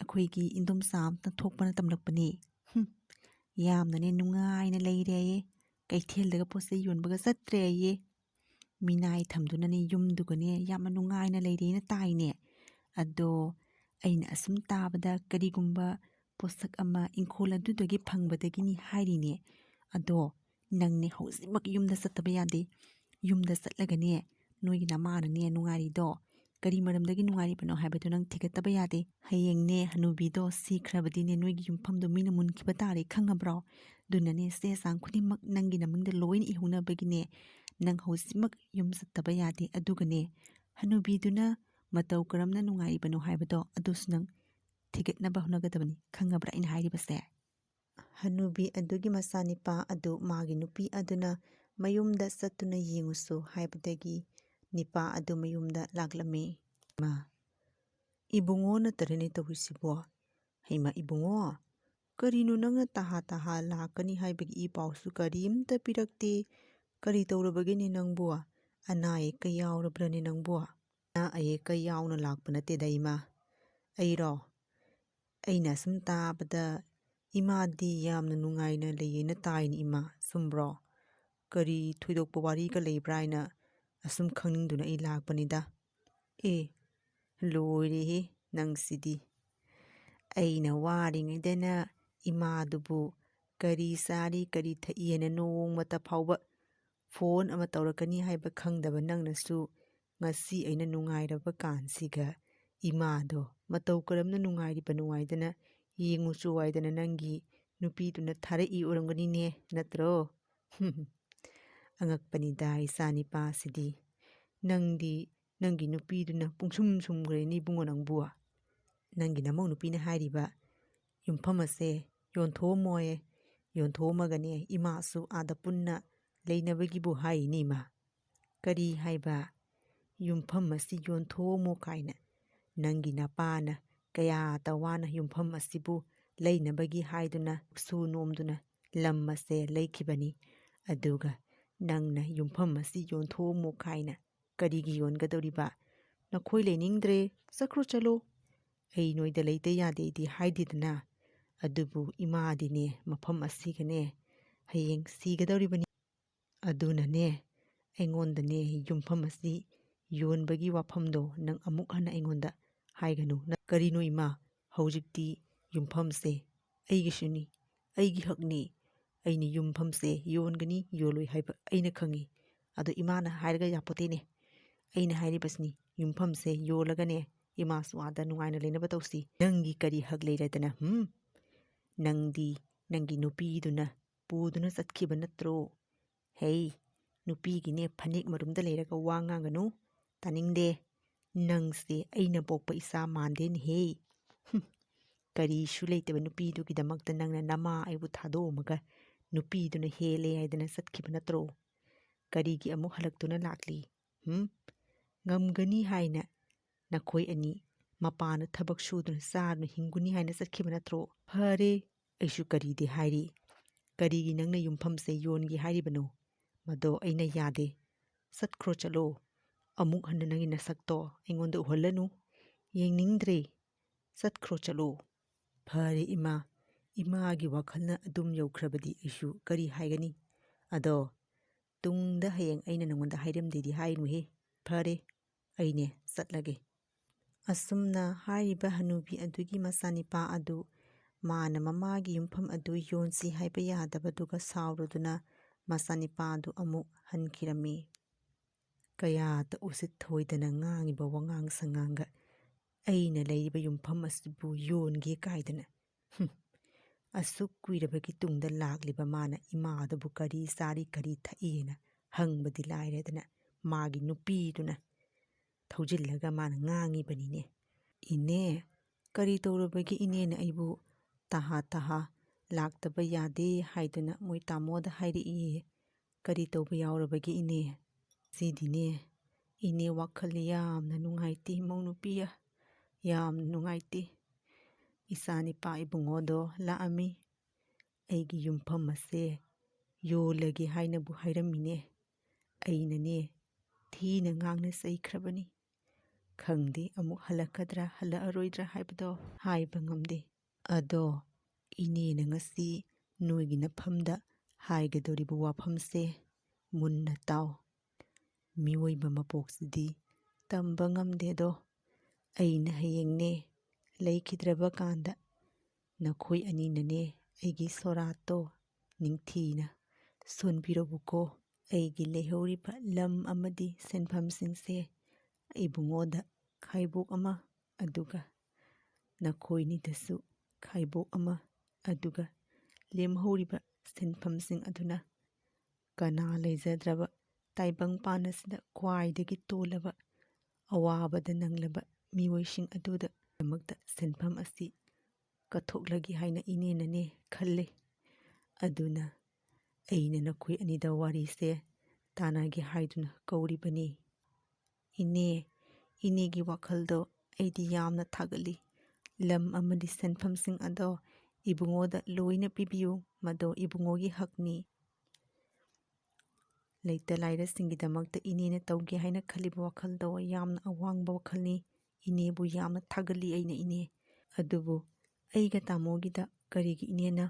ꯑꯩꯈꯣꯏꯒꯤ ꯏꯟꯗꯣꯝꯆꯥ ꯑꯃꯇ ꯊꯣꯛꯄꯅ ꯇꯝꯂꯛꯄꯅꯦ꯫ ꯌꯥꯝꯅꯅꯦ ꯅꯨꯡꯉꯥꯏꯅ ꯂꯩꯔꯦꯌꯦ, ꯀꯩꯊꯦꯜꯗꯒ ꯄꯣꯠꯆꯩ ꯌꯣꯟꯕꯒ ꯆꯠꯇ꯭ꯔꯦꯌꯦ, ꯃꯤꯅꯥꯏ ꯊꯝꯗꯨꯅꯅꯦ ꯌꯨꯝꯗꯨꯒꯅꯦ ꯌꯥꯝꯅ ꯅꯨꯡꯉꯥꯏꯅ ꯂꯩꯔꯦꯅ ꯇꯥꯏꯅꯦ꯫ ꯑꯗꯣ ꯑꯩꯅ ꯑꯁꯨꯝ ꯇꯥꯕꯗ ꯀꯔꯤꯒꯨꯝꯕ ꯄꯣꯠꯁꯛ ꯑꯃ ꯏꯪꯈꯣꯜ ꯑꯗꯨꯗꯒꯤ ꯐꯪꯕꯗꯒꯤꯅꯤ ꯍꯥꯏꯔꯤꯅꯦ꯫ ꯑꯗꯣ ꯅꯪꯅꯦ ꯍꯧꯖꯤꯛꯃꯛ ꯌꯨꯝꯗ ꯆꯠꯇꯕ ꯌꯥꯗꯦ꯫ ꯌꯨꯝꯗ ꯆꯠꯂꯒꯅꯦ ꯅꯣꯏꯒꯤ ꯅꯃꯥꯅꯅꯦ ꯅꯨꯡꯉꯥꯏꯔꯤꯗꯣ ꯀꯔꯤ ꯃꯔꯝꯗꯒꯤ ꯅꯨꯡꯉꯥꯏꯔꯤꯕꯅꯣ ꯍꯥꯏꯕꯗꯨ ꯅꯪ ꯊꯤꯒꯠꯇꯕ ꯌꯥꯗꯦ꯫ ꯍꯌꯦꯡꯅꯦ ꯍꯅꯨꯕꯤꯗꯣ ꯁꯤꯈ꯭ꯔꯕꯗꯤꯅꯦ ꯅꯣꯏꯒꯤ ꯌꯨꯝꯐꯝꯗꯣ ꯃꯤꯅ ꯃꯨꯟꯈꯤꯕ ꯇꯥꯔꯦ, ꯈꯪꯉꯕ꯭ꯔꯣ? ꯑꯗꯨꯅꯅꯦ ꯆꯦ ꯆꯥꯡ ꯈꯨꯗꯤꯡꯃꯛ ꯅꯪꯒꯤ ꯅꯃꯤꯡꯗ ꯂꯣꯏꯅ ꯏꯍꯧꯅꯕꯒꯤꯅꯦ ꯅꯪ ꯍꯧꯖꯤꯛꯃꯛ ꯌꯨꯝ ꯆꯠꯇꯕ ꯌꯥꯗꯦ꯫ ꯑꯗꯨꯒꯅꯦ ꯍꯅꯨꯕꯤꯗꯨꯅ ꯃꯇꯧ ꯀꯔꯝꯅ ꯅꯨꯡꯉꯥꯏꯔꯤꯕꯅꯣ ꯍꯥꯏꯕꯗꯣ ꯑꯗꯨꯁꯨ ꯅꯪ ꯊꯤꯒꯠꯅꯕ ꯍꯣꯠꯅꯒꯗꯕꯅꯤ, ꯈꯪꯉꯕ꯭ꯔꯥ ꯑꯩꯅ ꯍꯥꯏꯔꯤꯕꯁꯦ? ꯍꯅꯨꯕꯤ ꯑꯗꯨꯒꯤ ꯃꯆꯥꯅꯤꯄꯥ ꯑꯗꯨ ꯃꯥꯒꯤ ꯅꯨꯄꯤ ꯑꯗꯨꯅ ꯃꯌꯨꯝꯗ ꯆꯠꯇꯨꯅ ꯌꯦꯡꯉꯨꯁꯨ ꯍꯥꯏꯕꯗꯒꯤ ꯅꯤꯄꯥ ꯑꯗꯨ ꯃꯌꯨꯝꯗ ꯂꯥꯛꯂꯝꯃꯤ꯫ ꯏꯕꯨꯡꯉꯣ ꯅꯠꯇꯔꯅꯦ ꯇꯧꯔꯤꯁꯤꯕꯣ? ꯍꯩꯃꯥ ꯏꯕꯨꯡꯉꯣ, ꯀꯔꯤꯅꯣ ꯅꯪꯅ ꯇꯍꯥ ꯂꯥꯛꯀꯅꯤ ꯍꯥꯏꯕꯒꯤ ꯏ ꯄꯥꯎꯁꯨ ꯀꯔꯤꯝꯇ ꯄꯤꯔꯛꯇꯦ? ꯀꯔꯤ ꯇꯧꯔꯕꯒꯦꯅꯦ ꯅꯪꯕꯨ? ꯑꯅꯥ ꯑꯌꯦꯛꯀ ꯌꯥꯎꯔꯕ꯭ꯔꯅꯦ ꯅꯪꯕꯨ? ꯑꯅꯥ ꯑꯌꯦꯛꯀ ꯌꯥꯎꯅ ꯂꯥꯛꯄ ꯅꯠꯇꯦꯗ ꯏꯃꯥ꯫ ꯑꯩꯅ ꯁꯨꯝ ꯇꯥꯕꯗ ꯏꯃꯥꯗꯤ ꯌꯥꯝꯅ ꯅꯨꯡꯉꯥꯏꯅ ꯂꯩꯌꯦꯅ ꯇꯥꯏꯅꯤ ꯏꯃꯥ, ꯆꯨꯝꯕ꯭ꯔꯣ? ꯀꯔꯤ ꯊꯣꯏꯗꯣꯛꯄ ꯋꯥꯔꯤꯒ ꯂꯩꯕ꯭ꯔꯥ ꯍꯥꯏꯅ ꯑꯁꯨꯝ ꯈꯪꯅꯤꯡꯗꯨꯅ ꯑꯩ ꯂꯥꯛꯄꯅꯤꯗ꯫ ꯂꯣꯏꯔꯦꯍꯦ ꯅꯪꯁꯤꯗꯤ! ꯑꯩꯅ ꯋꯥꯔꯤꯉꯩꯗꯅ ꯏꯃꯥꯗꯨꯕꯨ ꯀꯔꯤ ꯆꯥꯔꯤ ꯀꯔꯤ ꯊꯛꯏ ꯍꯥꯏꯅ ꯅꯣꯡꯃꯇ ꯐꯥꯎꯕ ꯐꯣꯟ ꯑꯃ ꯇꯧꯔꯛꯀꯅꯤ ꯍꯥꯏꯕ ꯈꯪꯗꯕ ꯅꯪꯅꯁꯨ ꯉꯁꯤ ꯑꯩꯅ ꯅꯨꯡꯉꯥꯏꯔꯕ ꯀꯥꯟꯁꯤꯒ ꯏꯃꯥꯗꯣ ꯃꯇꯧ ꯀꯔꯝꯅ ꯅꯨꯡꯉꯥꯏꯗꯅ ꯌꯦꯡꯉꯨꯆꯣ ꯍꯥꯏꯗꯅ ꯅꯪꯒꯤ ꯅꯨꯄꯤꯗꯨꯅ ꯊꯥꯔꯛꯏ ꯑꯣꯏꯔꯝꯒꯅꯤꯅꯦ, ꯅꯠꯇ꯭ꯔꯣ? ꯑꯉꯛꯄꯅꯤꯗ ꯏꯆꯥꯅꯤꯄꯥꯁꯤꯗꯤ! ꯅꯪꯗꯤ ꯅꯪꯒꯤ ꯅꯨꯄꯤꯗꯨꯅ ꯄꯨꯡꯁꯨꯝ ꯁꯨꯝꯈ꯭ꯔꯦꯅꯦ ꯏꯕꯨꯡꯉꯣ ꯅꯪꯕꯨ꯫ ꯅꯪꯒꯤ ꯅꯃꯧ ꯅꯨꯄꯤꯅ ꯍꯥꯏꯔꯤꯕ ꯌꯨꯝꯐꯝ ꯑꯁꯦ ꯌꯣꯟꯊꯣꯛꯑꯝꯃꯣꯌꯦ, ꯌꯣꯟꯊꯣꯛꯑꯝꯃꯒꯅꯦ ꯏꯃꯥꯁꯨ ꯑꯥꯗ ꯄꯨꯟꯅ ꯂꯩꯅꯕꯒꯤꯕꯨ ꯍꯥꯏꯔꯤꯅꯤ ꯏꯃꯥ꯫ ꯀꯔꯤ ꯍꯥꯏꯕ? ꯌꯨꯝꯐꯝ ꯑꯁꯤ ꯌꯣꯟꯊꯣꯛꯑꯝꯃꯣ ꯀꯥꯏꯅ? ꯅꯪꯒꯤ ꯅꯄꯥꯅ ꯀꯌꯥꯇ ꯋꯥꯅ ꯌꯨꯝꯐꯝ ꯑꯁꯤꯕꯨ ꯂꯩꯅꯕꯒꯤ ꯍꯥꯏꯗꯨꯅ ꯁꯨ ꯅꯣꯝꯗꯨꯅ ꯂꯝ ꯑꯁꯦ ꯂꯩꯈꯤꯕꯅꯤ, ꯑꯗꯨꯒ ꯅꯪꯅ ꯌꯨꯝꯐꯝ ꯑꯁꯤ ꯌꯣꯟꯊꯣꯛꯑꯝꯃꯣ ꯀꯥꯏꯅ ꯀꯔꯤꯒꯤ ꯌꯣꯟꯒꯗꯧꯔꯤꯕ? ꯅꯈꯣꯏ ꯂꯩꯅꯤꯡꯗ꯭ꯔꯦ ꯆꯠꯈ꯭ꯔꯣ ꯆꯠꯂꯣ, ꯑꯩ ꯅꯣꯏꯗ ꯂꯩꯇ ꯌꯥꯗꯦꯗꯤ ꯍꯥꯏꯗꯦꯗꯅ꯫ ꯑꯗꯨꯕꯨ ꯏꯃꯥꯗꯤꯅꯦ ꯃꯐꯝ ꯑꯁꯤꯒꯅꯦ ꯍꯌꯦꯡ ꯁꯤꯒꯗꯧꯔꯤꯕꯅꯤ꯫ ꯑꯗꯨꯅꯅꯦ ꯑꯩꯉꯣꯟꯗꯅꯦ ꯌꯨꯝꯐꯝ ꯑꯁꯤ ꯌꯣꯟꯕꯒꯤ ꯋꯥꯐꯝꯗꯣ ꯅꯪ ꯑꯃꯨꯛ ꯍꯟꯅ ꯑꯩꯉꯣꯟꯗ ꯍꯥꯏꯒꯅꯨ꯫ ꯀꯔꯤꯅꯣ ꯏꯃꯥ, ꯍꯧꯖꯤꯛꯇꯤ ꯌꯨꯝꯐꯝꯁꯦ ꯑꯩꯒꯤꯁꯨꯅꯤ, ꯑꯩꯒꯤ ꯍꯛꯅꯤ꯫ ꯑꯩꯅ ꯌꯨꯝꯐꯝꯁꯦ ꯌꯣꯟꯒꯅꯤ ꯌꯣꯜꯂꯣꯏ ꯍꯥꯏꯕ ꯑꯩꯅ ꯈꯪꯉꯤ꯫ ꯑꯗꯣ ꯏꯃꯥꯅ ꯍꯥꯏꯔꯒ ꯌꯥꯄꯣꯠꯇꯦꯅꯦ꯫ ꯑꯩꯅ ꯍꯥꯏꯔꯤꯕꯁꯤꯅꯤ, ꯌꯨꯝꯐꯝꯁꯦ ꯌꯣꯜꯂꯒꯅꯦ ꯏꯃꯥꯁꯨ ꯑꯥꯗ ꯅꯨꯡꯉꯥꯏꯅ ꯂꯩꯅꯕ ꯇꯧꯁꯤ꯫ ꯅꯪꯒꯤ ꯀꯔꯤ ꯍꯛ ꯂꯩꯔꯗꯅ ꯅꯪꯗꯤ ꯅꯪꯒꯤ ꯅꯨꯄꯤꯗꯨꯅ ꯄꯨꯗꯨꯅ ꯆꯠꯈꯤꯕ ꯅꯠꯇ꯭ꯔꯣ? ꯍꯦ, ꯅꯨꯄꯤꯒꯤꯅꯦ ꯐꯅꯦꯛ ꯃꯔꯨꯝꯗ ꯂꯩꯔꯒ ꯋꯥ ꯉꯥꯡꯒꯅꯨ, ꯇꯥꯅꯤꯡꯗꯦ꯫ ꯅꯪꯁꯦ ꯑꯩꯅ ꯄꯣꯛꯄ ꯏꯆꯥ ꯃꯥꯟꯗꯦꯅꯦꯍꯦ꯫ ꯀꯔꯤꯁꯨ ꯂꯩꯇꯕ ꯅꯨꯄꯤꯗꯨꯒꯤꯗꯃꯛꯇ ꯅꯪꯅ ꯅꯃꯥ ꯑꯩꯕꯨ ꯊꯥꯗꯣꯛꯑꯝꯃꯒ ꯅꯨꯄꯤꯗꯨꯅ ꯍꯦꯜꯂꯦ ꯍꯥꯏꯗꯅ ꯆꯠꯈꯤꯕ ꯅꯠꯇ꯭ꯔꯣ? ꯀꯔꯤꯒꯤ ꯑꯃꯨꯛ ꯍꯜꯂꯛꯇꯨꯅ ꯂꯥꯛꯂꯤ? ꯉꯝꯒꯅꯤ ꯍꯥꯏꯅ ꯅꯈꯣꯏ ꯑꯅꯤ ꯃꯄꯥꯅ ꯊꯕꯛ ꯁꯨꯗꯨꯅ ꯆꯥꯗꯨꯅ ꯍꯤꯡꯒꯅꯤ ꯍꯥꯏꯅ ꯆꯠꯈꯤꯕ ꯅꯠꯇ꯭ꯔꯣ? ꯐꯔꯦ, ꯑꯩꯁꯨ ꯀꯔꯤꯗꯤ ꯍꯥꯏꯔꯤ꯫ ꯀꯔꯤꯒꯤ ꯅꯪꯅ ꯌꯨꯝꯐꯝꯁꯦ ꯌꯣꯟꯒꯦ ꯍꯥꯏꯔꯤꯕꯅꯣ? ꯃꯗꯣ ꯑꯩꯅ ꯌꯥꯗꯦ꯫ ꯆꯠꯈ꯭ꯔꯣ, ꯆꯠꯂꯣ꯫ ꯑꯃꯨꯛ ꯍꯟꯅ ꯅꯪꯒꯤ ꯅꯁꯛꯇꯣ ꯑꯩꯉꯣꯟꯗ ꯎꯍꯜꯂꯅꯨ꯫ ꯌꯦꯡꯅꯤꯡꯗ꯭ꯔꯦ꯫ ꯆꯠꯈ꯭ꯔꯣ, ꯆꯠꯂꯣ꯫ ꯐꯔꯦ ꯏꯃꯥ, ꯏꯃꯥꯒꯤ ꯋꯥꯈꯜꯅ ꯑꯗꯨꯝ ꯌꯧꯈ꯭ꯔꯕꯗꯤ ꯑꯩꯁꯨ ꯀꯔꯤ ꯍꯥꯏꯒꯅꯤ? ꯑꯗꯣ ꯇꯨꯡꯗ ꯍꯌꯦꯡ ꯑꯩꯅ ꯅꯉꯣꯟꯗ ꯍꯥꯏꯔꯝꯗꯦꯗꯤ ꯍꯥꯏꯅꯨꯍꯦ꯫ ꯐꯔꯦ, ꯑꯩꯅꯦ ꯆꯠꯂꯒꯦ꯫ ꯑꯁꯨꯝꯅ ꯍꯥꯏꯔꯤꯕ ꯍꯅꯨꯕꯤ ꯑꯗꯨꯒꯤ ꯃꯆꯥꯅꯤꯄꯥ ꯑꯗꯨ ꯃꯥꯅ ꯃꯃꯥꯒꯤ ꯌꯨꯝꯐꯝ ꯑꯗꯨ ꯌꯣꯟꯁꯤ ꯍꯥꯏꯕ ꯌꯥꯗꯕꯗꯨꯒ ꯁꯥꯎꯔꯗꯨꯅ ꯃꯆꯥꯅꯤꯄꯥ ꯑꯗꯨ ꯑꯃꯨꯛ ꯍꯟꯈꯤꯔꯝꯃꯤ꯫ ꯀꯌꯥꯗ ꯎꯁꯤꯠ ꯊꯑꯣꯏꯗꯅ ꯉꯥꯡꯉꯤꯕ ꯋꯥꯉꯥꯡ ꯁꯉꯥꯡꯒ ꯑꯩꯅ ꯂꯩꯔꯤꯕ ꯌꯨꯝꯐꯝ ꯑꯁꯤꯕꯨ ꯌꯣꯟꯒꯦ ꯀꯥꯏꯗꯅ꯫ ꯑꯁꯨꯛ ꯀꯨꯏꯔꯕꯒꯤ ꯇꯨꯡꯗ ꯂꯥꯛꯂꯤꯕ ꯃꯥꯅ ꯏꯃꯥꯗꯨꯕꯨ ꯀꯔꯤ ꯆꯥꯔꯤ ꯀꯔꯤ ꯊꯛꯏꯅ ꯍꯪꯕꯗꯤ ꯂꯥꯏꯔꯗꯅ ꯃꯥꯒꯤ ꯅꯨꯄꯤꯗꯨꯅ ꯊꯧꯖꯤꯜꯂꯒ ꯃꯥꯅ ꯉꯥꯡꯉꯤꯕꯅꯤꯅꯦ꯫ ꯏꯅꯦ, ꯀꯔꯤ ꯇꯧꯔꯕꯒꯤ ꯏꯅꯦꯅ ꯑꯩꯕꯨ ꯇꯍꯥ ꯂꯥꯛꯇꯕ ꯌꯥꯗꯦ ꯍꯥꯏꯗꯨꯅ ꯃꯣꯏ ꯇꯥꯃꯣꯗ ꯍꯥꯏꯔꯛꯏꯌꯦ? ꯀꯔꯤ ꯇꯧꯕ ꯌꯥꯎꯔꯕꯒꯦ ꯏꯅꯦ? ꯁꯤꯗꯤꯅꯦ, ꯏꯅꯦ ꯋꯥꯈꯜ ꯌꯥꯝꯅ ꯅꯨꯡꯉꯥꯏꯇꯦ ꯏꯃꯧ ꯅꯨꯄꯤꯌꯥ, ꯌꯥꯝꯅ ꯅꯨꯡꯉꯥꯏꯇꯦ꯫ ꯏꯆꯥꯅꯤꯄꯥ ꯏꯕꯨꯡꯉꯣꯗꯣ ꯂꯥꯛꯑꯝꯃꯤ꯫ ꯑꯩꯒꯤ ꯌꯨꯝꯐꯝ ꯑꯁꯦ ꯌꯣꯜꯂꯒꯦ ꯍꯥꯏꯅꯕꯨ ꯍꯥꯏꯔꯝꯃꯤꯅꯦ꯫ ꯑꯩꯅꯅꯦ ꯊꯤꯅ ꯉꯥꯡꯅ ꯆꯩꯈ꯭ꯔꯕꯅꯤ꯫ ꯈꯪꯗꯦ ꯑꯃꯨꯛ ꯍꯜꯂꯛꯀꯗ꯭ꯔꯥ ꯍꯜꯂꯛꯑꯔꯣꯏꯗ꯭ꯔꯥ ꯍꯥꯏꯕꯗꯣ ꯍꯥꯏꯕ ꯉꯝꯗꯦ꯫ ꯑꯗꯣ ꯏꯅꯦꯅ ꯉꯁꯤ ꯅꯣꯏꯒꯤ ꯅꯐꯝꯗ ꯍꯥꯏꯒꯗꯧꯔꯤꯕ ꯋꯥꯐꯝꯁꯦ ꯃꯨꯟꯅ ꯇꯥꯎ꯫ ꯃꯤꯑꯣꯏꯕ ꯃꯄꯣꯛꯁꯤꯗꯤ ꯇꯝꯕ ꯉꯝꯗꯦꯗꯣ꯫ ꯑꯩꯅ ꯍꯌꯦꯡꯅꯦ ꯂꯩꯈꯤꯗ꯭ꯔꯕ ꯀꯥꯟꯗ ꯅꯈꯣꯏ ꯑꯅꯤꯅꯅꯦ ꯑꯩꯒꯤ ꯁꯣꯔꯥꯠꯇꯣ ꯅꯤꯡꯊꯤꯅ ꯁꯣꯟꯕꯤꯔꯧꯀꯣ꯫ ꯑꯩꯒꯤ ꯂꯩꯍꯧꯔꯤꯕ ꯂꯝ ꯑꯃꯗꯤ ꯁꯤꯟꯐꯝꯁꯤꯡꯁꯦ ꯏꯕꯨꯡꯉꯣꯗ ꯈꯥꯏꯕꯣꯛ ꯑꯃ, ꯑꯗꯨꯒ ꯅꯈꯣꯏꯅꯤꯗꯁꯨ ꯈꯥꯏꯕꯣꯛ ꯑꯃ, ꯑꯗꯨꯒ ꯂꯦꯝꯍꯧꯔꯤꯕ ꯁꯤꯟꯐꯝꯁꯤꯡ ꯑꯗꯨꯅ ꯀꯅꯥ ꯂꯩꯖꯗ꯭ꯔꯕ ꯇꯥꯏꯕꯪꯄꯥꯟ ꯑꯁꯤꯗ ꯈ꯭ꯋꯥꯏꯗꯒꯤ ꯇꯣꯜꯂꯕ ꯑꯋꯥꯕꯗ ꯅꯪꯂꯕ ꯃꯤꯑꯣꯏꯁꯤꯡ ꯑꯗꯨꯗꯃꯛꯇ ꯁꯤꯟꯐꯝ ꯑꯁꯤ ꯀꯠꯊꯣꯛꯂꯒꯦ ꯍꯥꯏꯅ ꯏꯅꯦꯅꯅꯦ ꯈꯜꯂꯦ꯫ ꯑꯗꯨꯅ ꯑꯩꯅ ꯅꯈꯣꯏ ꯑꯅꯤꯗ ꯋꯥꯔꯤꯁꯦ ꯇꯥꯟꯅꯒꯦ ꯍꯥꯏꯗꯨꯅ ꯀꯧꯔꯤꯕꯅꯤ꯫ ꯏꯅꯦ, ꯏꯅꯦꯒꯤ ꯋꯥꯈꯜꯗꯣ ꯑꯩꯗꯤ ꯌꯥꯝꯅ ꯊꯥꯒꯠꯂꯤ꯫ ꯂꯝ ꯑꯃꯗꯤ ꯁꯤꯟꯐꯝꯁꯤꯡ ꯑꯗꯣ ꯏꯕꯨꯡꯉꯣꯗ ꯂꯣꯏꯅ ꯄꯤꯕꯤꯌꯨ, ꯃꯗꯣ ꯏꯕꯨꯡꯉꯣꯒꯤ ꯍꯛꯅꯤ꯫ ꯂꯩꯇ ꯂꯥꯏꯔꯁꯤꯡꯒꯤꯗꯃꯛꯇ ꯏꯅꯦꯅ ꯇꯧꯒꯦ ꯍꯥꯏꯅ ꯈꯜꯂꯤꯕ ꯋꯥꯈꯜꯗꯣ ꯌꯥꯝꯅ ꯑꯋꯥꯡꯕ ꯋꯥꯈꯜꯅꯤ꯫ ꯏꯅꯦꯕꯨ ꯌꯥꯝꯅ ꯊꯥꯒꯠꯂꯤ ꯑꯩꯅ ꯏꯅꯦ꯫ ꯑꯗꯨꯕꯨ ꯑꯩꯒ ꯇꯥꯃꯣꯒꯤꯗ ꯀꯔꯤꯒꯤ ꯏꯅꯦꯅ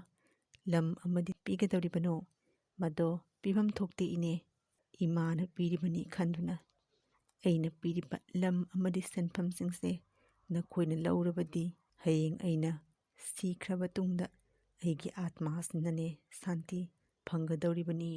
ꯂꯝ ꯑꯃꯗꯤ ꯄꯤꯒꯗꯧꯔꯤꯕꯅꯣ? ꯃꯗꯣ ꯄꯤꯐꯝ ꯊꯣꯛꯇꯦ ꯏꯅꯦ꯫ ꯏꯃꯥꯅ ꯄꯤꯔꯤꯕꯅꯤ ꯈꯟꯗꯨꯅ ꯑꯩꯅ ꯄꯤꯔꯤꯕ ꯂꯝ ꯑꯃꯗꯤ ꯁꯤꯟꯐꯝꯁꯤꯡꯁꯦ ꯅꯈꯣꯏꯅ ꯂꯧꯔꯕꯗꯤ ꯍꯌꯦꯡ ꯑꯩꯅ ꯁꯤꯈ꯭ꯔꯕ ꯇꯨꯡꯗ ꯑꯩꯒꯤ ꯑꯥꯠꯃꯥꯁꯤꯅꯅꯦ ꯁꯥꯟꯇꯤ ꯐꯪꯒꯗꯧꯔꯤꯕꯅꯤ꯫